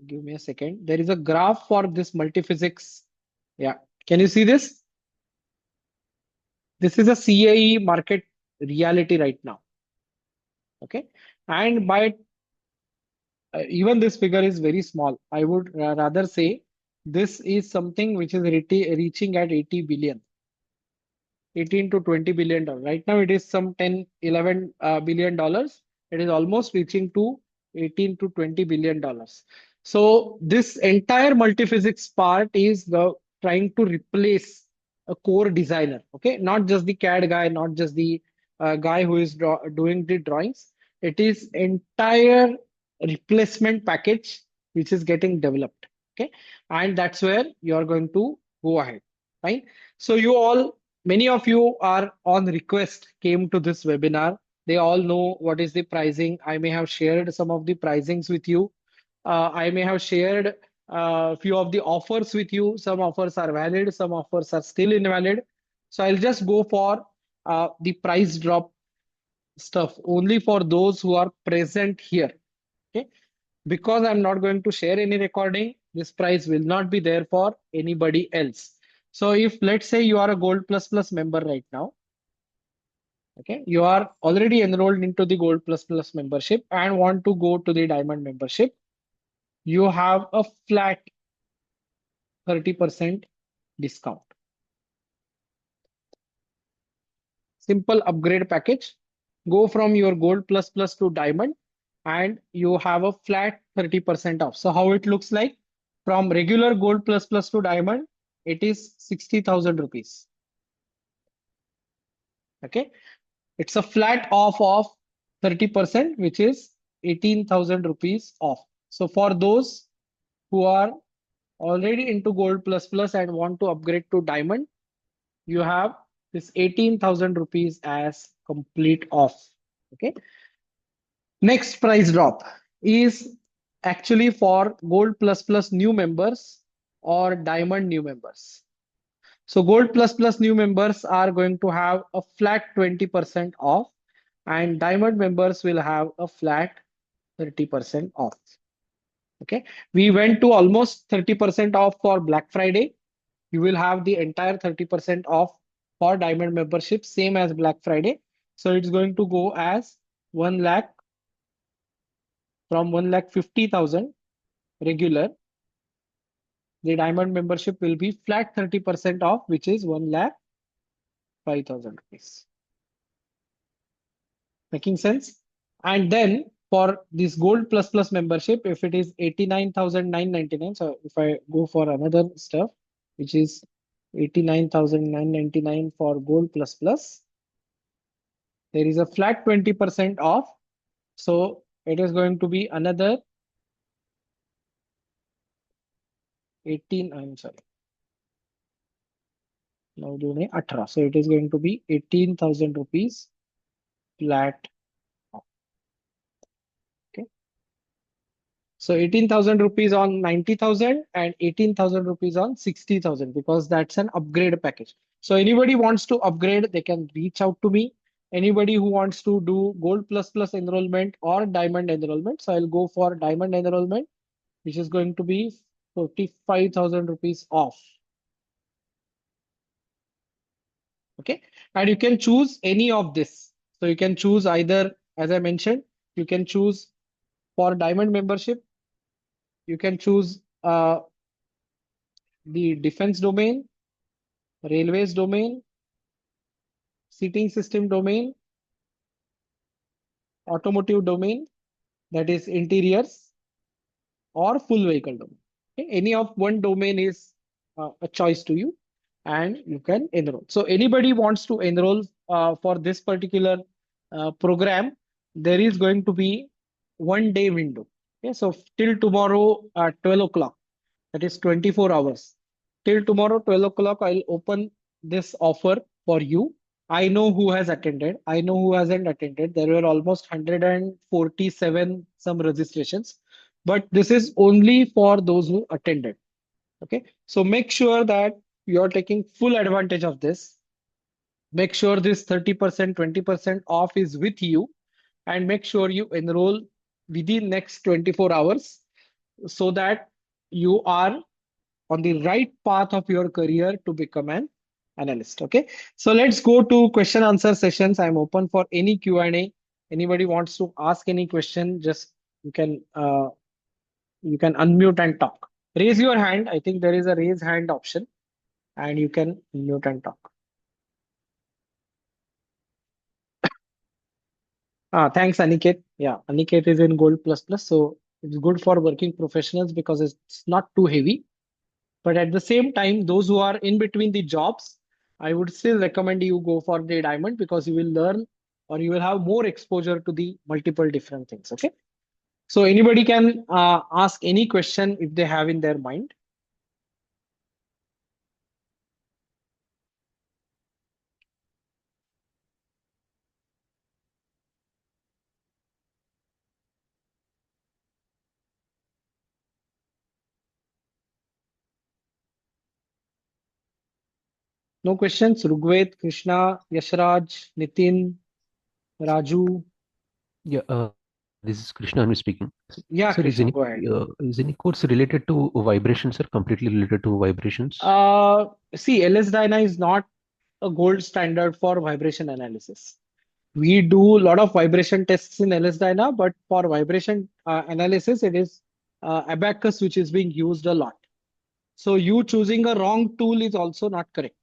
A: give me a second. There is a graph for this multiphysics. Yeah. Can you see this? This is a CAE market reality right now. Okay. And by even this figure is very small. I would rather say this is something which is reaching at 80 billion. 18 to 20 billion dollars. Right now it is some 10, 11 billion dollars. It is almost reaching to 18 to 20 billion dollars. So this entire multiphysics part is trying to replace a core designer. Okay, not just the CAD guy, not just the guy who is doing the drawings. It is entire replacement package which is getting developed. Okay, and that's where you are going to go ahead. Right. So you all, many of you are on request came to this webinar. They all know what is the pricing. I may have shared some of the pricings with you. I may have shared a few of the offers with you. Some offers are valid, some offers are still invalid. So I'll just go for the price drop stuff only for those who are present here. Okay. Because I'm not going to share any recording, this price will not be there for anybody else. So if let's say you are a Gold Plus Plus member right now, okay, you are already enrolled into the Gold Plus Plus membership and want to go to the Diamond membership, you have a flat 30% discount. Simple upgrade package. Go from your Gold Plus Plus to Diamond and you have a flat 30% off. So how it looks like from regular Gold Plus Plus to Diamond, it is 60,000 rupees. Okay. It's a flat off of 30%, which is 18,000 rupees off. So for those who are already into Gold Plus Plus and want to upgrade to Diamond, you have this 18,000 rupees as complete off. Okay. Next price drop is actually for Gold Plus Plus new members or Diamond new members. So Gold Plus Plus new members are going to have a flat 20% off and Diamond members will have a flat 30% off. Okay. We went to almost 30% off for Black Friday. You will have the entire 30% off for Diamond membership, same as Black Friday. So it's going to go as 1 lakh from 1,50,000 regular the diamond membership will be flat 30% off, which is 1,05,000 rupees. Making sense? And then for this gold plus plus membership, if it is 89,999, so if I go for another stuff, which is 89,999 for gold plus plus, there is a flat 20% off. So it is going to be another 18, I'm sorry, now do 18. So it is going to be 18,000 rupees flat. Okay. So 18,000 rupees on 90,000 and 18,000 rupees on 60,000 because that's an upgrade package. So anybody wants to upgrade, they can reach out to me. Anybody who wants to do gold plus plus enrollment or diamond enrollment. So I'll go for diamond enrollment, which is going to be 45,000 rupees off. Okay. And you can choose any of this. So you can choose either, as I mentioned, you can choose for diamond membership, you can choose the defense domain, railways domain, seating system domain, automotive domain, that is interiors, or full vehicle domain. Okay? Any of one domain is a choice to you, and you can enroll. So anybody wants to enroll for this particular program, there is going to be 1 day window. Okay, so till tomorrow at 12 o'clock, that is 24 hours. Till tomorrow, 12 o'clock, I'll open this offer for you. I know who has attended. I know who hasn't attended. There were almost 147 some registrations, but this is only for those who attended. Okay. So make sure that you're taking full advantage of this. Make sure this 30%, 20% off is with you, and make sure you enroll within next 24 hours so that you are on the right path of your career to become an analyst. Okay, so let's go to question answer sessions. I'm open for any Q&A. Anybody wants to ask any question, just you can unmute and talk. Raise your hand. I think there is a raise hand option, and you can unmute and talk. Thanks, Aniket. Yeah, Aniket is in Gold Plus Plus, so it's good for working professionals because it's not too heavy. But at the same time, those who are in between the jobs, I would still recommend you go for the diamond because you will learn or you will have more exposure to the multiple different things. Okay. So anybody can ask any question if they have in their mind. No questions? Rugved, Krishna, Yashraj, Nitin, Raju.
B: Yeah, this is Krishna who is speaking.
A: Yeah,
B: Sir,
A: Krishna, go ahead.
B: is any course related to vibrations, sir? Completely related to vibrations?
A: See, LS Dyna is not a gold standard for vibration analysis. We do a lot of vibration tests in LS Dyna, but for vibration analysis, it is Abacus which is being used a lot. So you choosing a wrong tool is also not correct.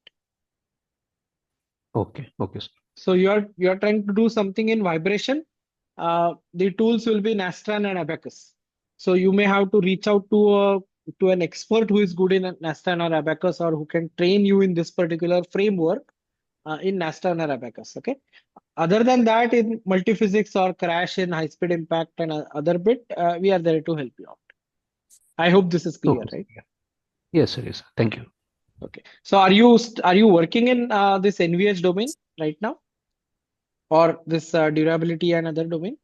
B: Okay, okay, sir.
A: So you are trying to do something in vibration. The tools will be Nastran and Abacus. So you may have to reach out to an expert who is good in Nastran or Abacus or who can train you in this particular framework in Nastran or Abacus. Okay. Other than that, in multiphysics or crash in high speed impact and other bit, we are there to help you out. I hope this is clear,
B: Okay, sir.
A: right?
B: Yeah. Yes, sir. Yes, sir. Thank you.
A: Okay. So are you working in this NVH domain right now, or this durability and other domain?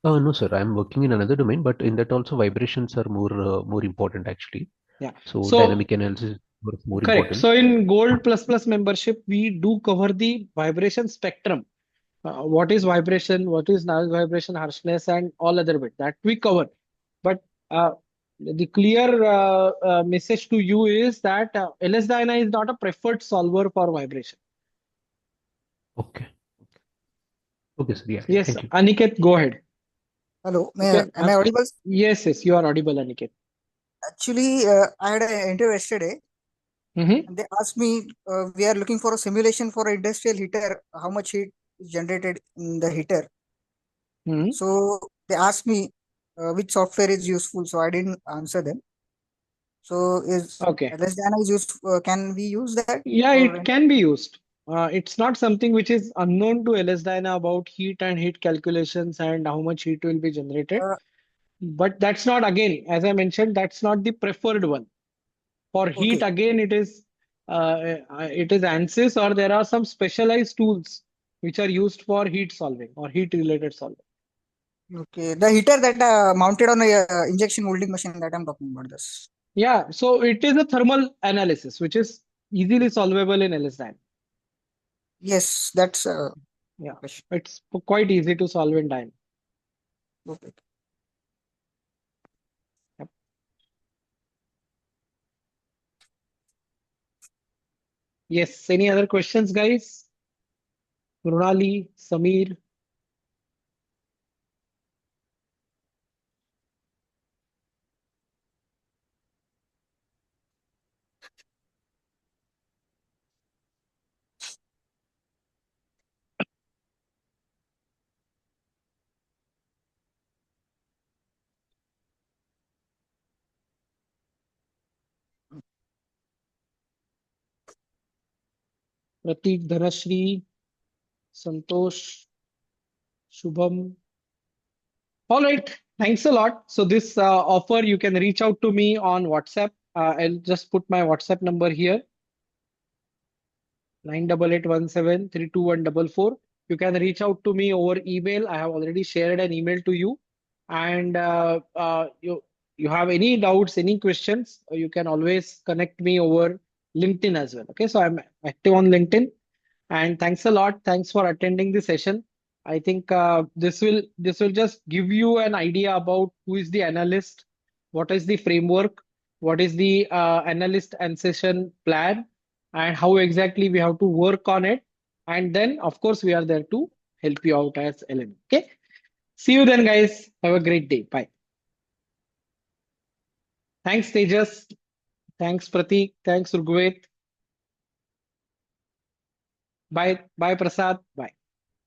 B: No, sir. I'm working in another domain, but in that also vibrations are more important actually.
A: Yeah.
B: So
A: So
B: dynamic analysis is more
A: correct.
B: important.
A: So in Gold Plus Plus membership, we do cover the vibration spectrum. What is vibration? What is noise vibration, harshness, and all other bit that we cover. But the clear message to you is that LS-DYNA is not a preferred solver for vibration.
B: Okay. Okay, sir. Yeah, yeah.
A: Yes,
B: Thank you.
A: Aniket, go ahead.
C: Hello,
A: You can,
C: am I audible?
A: yes, yes, you are audible, Aniket.
C: Actually, I had an interview yesterday,
A: Mm-hmm.
C: and they asked me, we are looking for a simulation for an industrial heater, how much heat is generated in the heater.
A: Mm-hmm.
C: So they asked me which software is useful, so I didn't answer them. So is
A: Okay.
C: LS-DANA is used? Can we use that
A: Yeah,
C: for?
A: it can be used. It's not something which is unknown to LS-DYNA about heat and heat calculations and how much heat will be generated.
C: Uh,
A: But that's not, again, as I mentioned, that's not the preferred one. For heat,
C: okay,
A: again, it is ANSYS, or there are some specialized tools which are used for heat solving or heat related solving.
C: okay. The heater that mounted on a injection molding machine that I'm talking about this.
A: Yeah, so it is a thermal analysis which is easily solvable in LS-DYNA.
C: Yes, that's
A: Yeah,
C: question.
A: it's quite easy to solve in Dyna.
C: Okay.
A: Yep. Yes, any other questions, guys? Mrunali, Samir, Pratik, Dhanashri, Santosh, Shubham. All right, thanks a lot. So this offer, you can reach out to me on WhatsApp. I'll just put my WhatsApp number here, 9881732144. You can reach out to me over email. I have already shared an email to you. And you have any doubts, any questions, you can always connect me over LinkedIn as well. Okay, so I'm active on LinkedIn. And thanks a lot. Thanks for attending the session. I think this will just give you an idea about who is the analyst, what is the framework, what is the analyst and session plan, and how exactly we have to work on it. And then, of course, we are there to help you out as LM. Okay. See you then, guys. Have a great day. Bye. Thanks, Tejas. Thanks, Pratik. Thanks, Rugved. Bye. Bye, Prasad. Bye.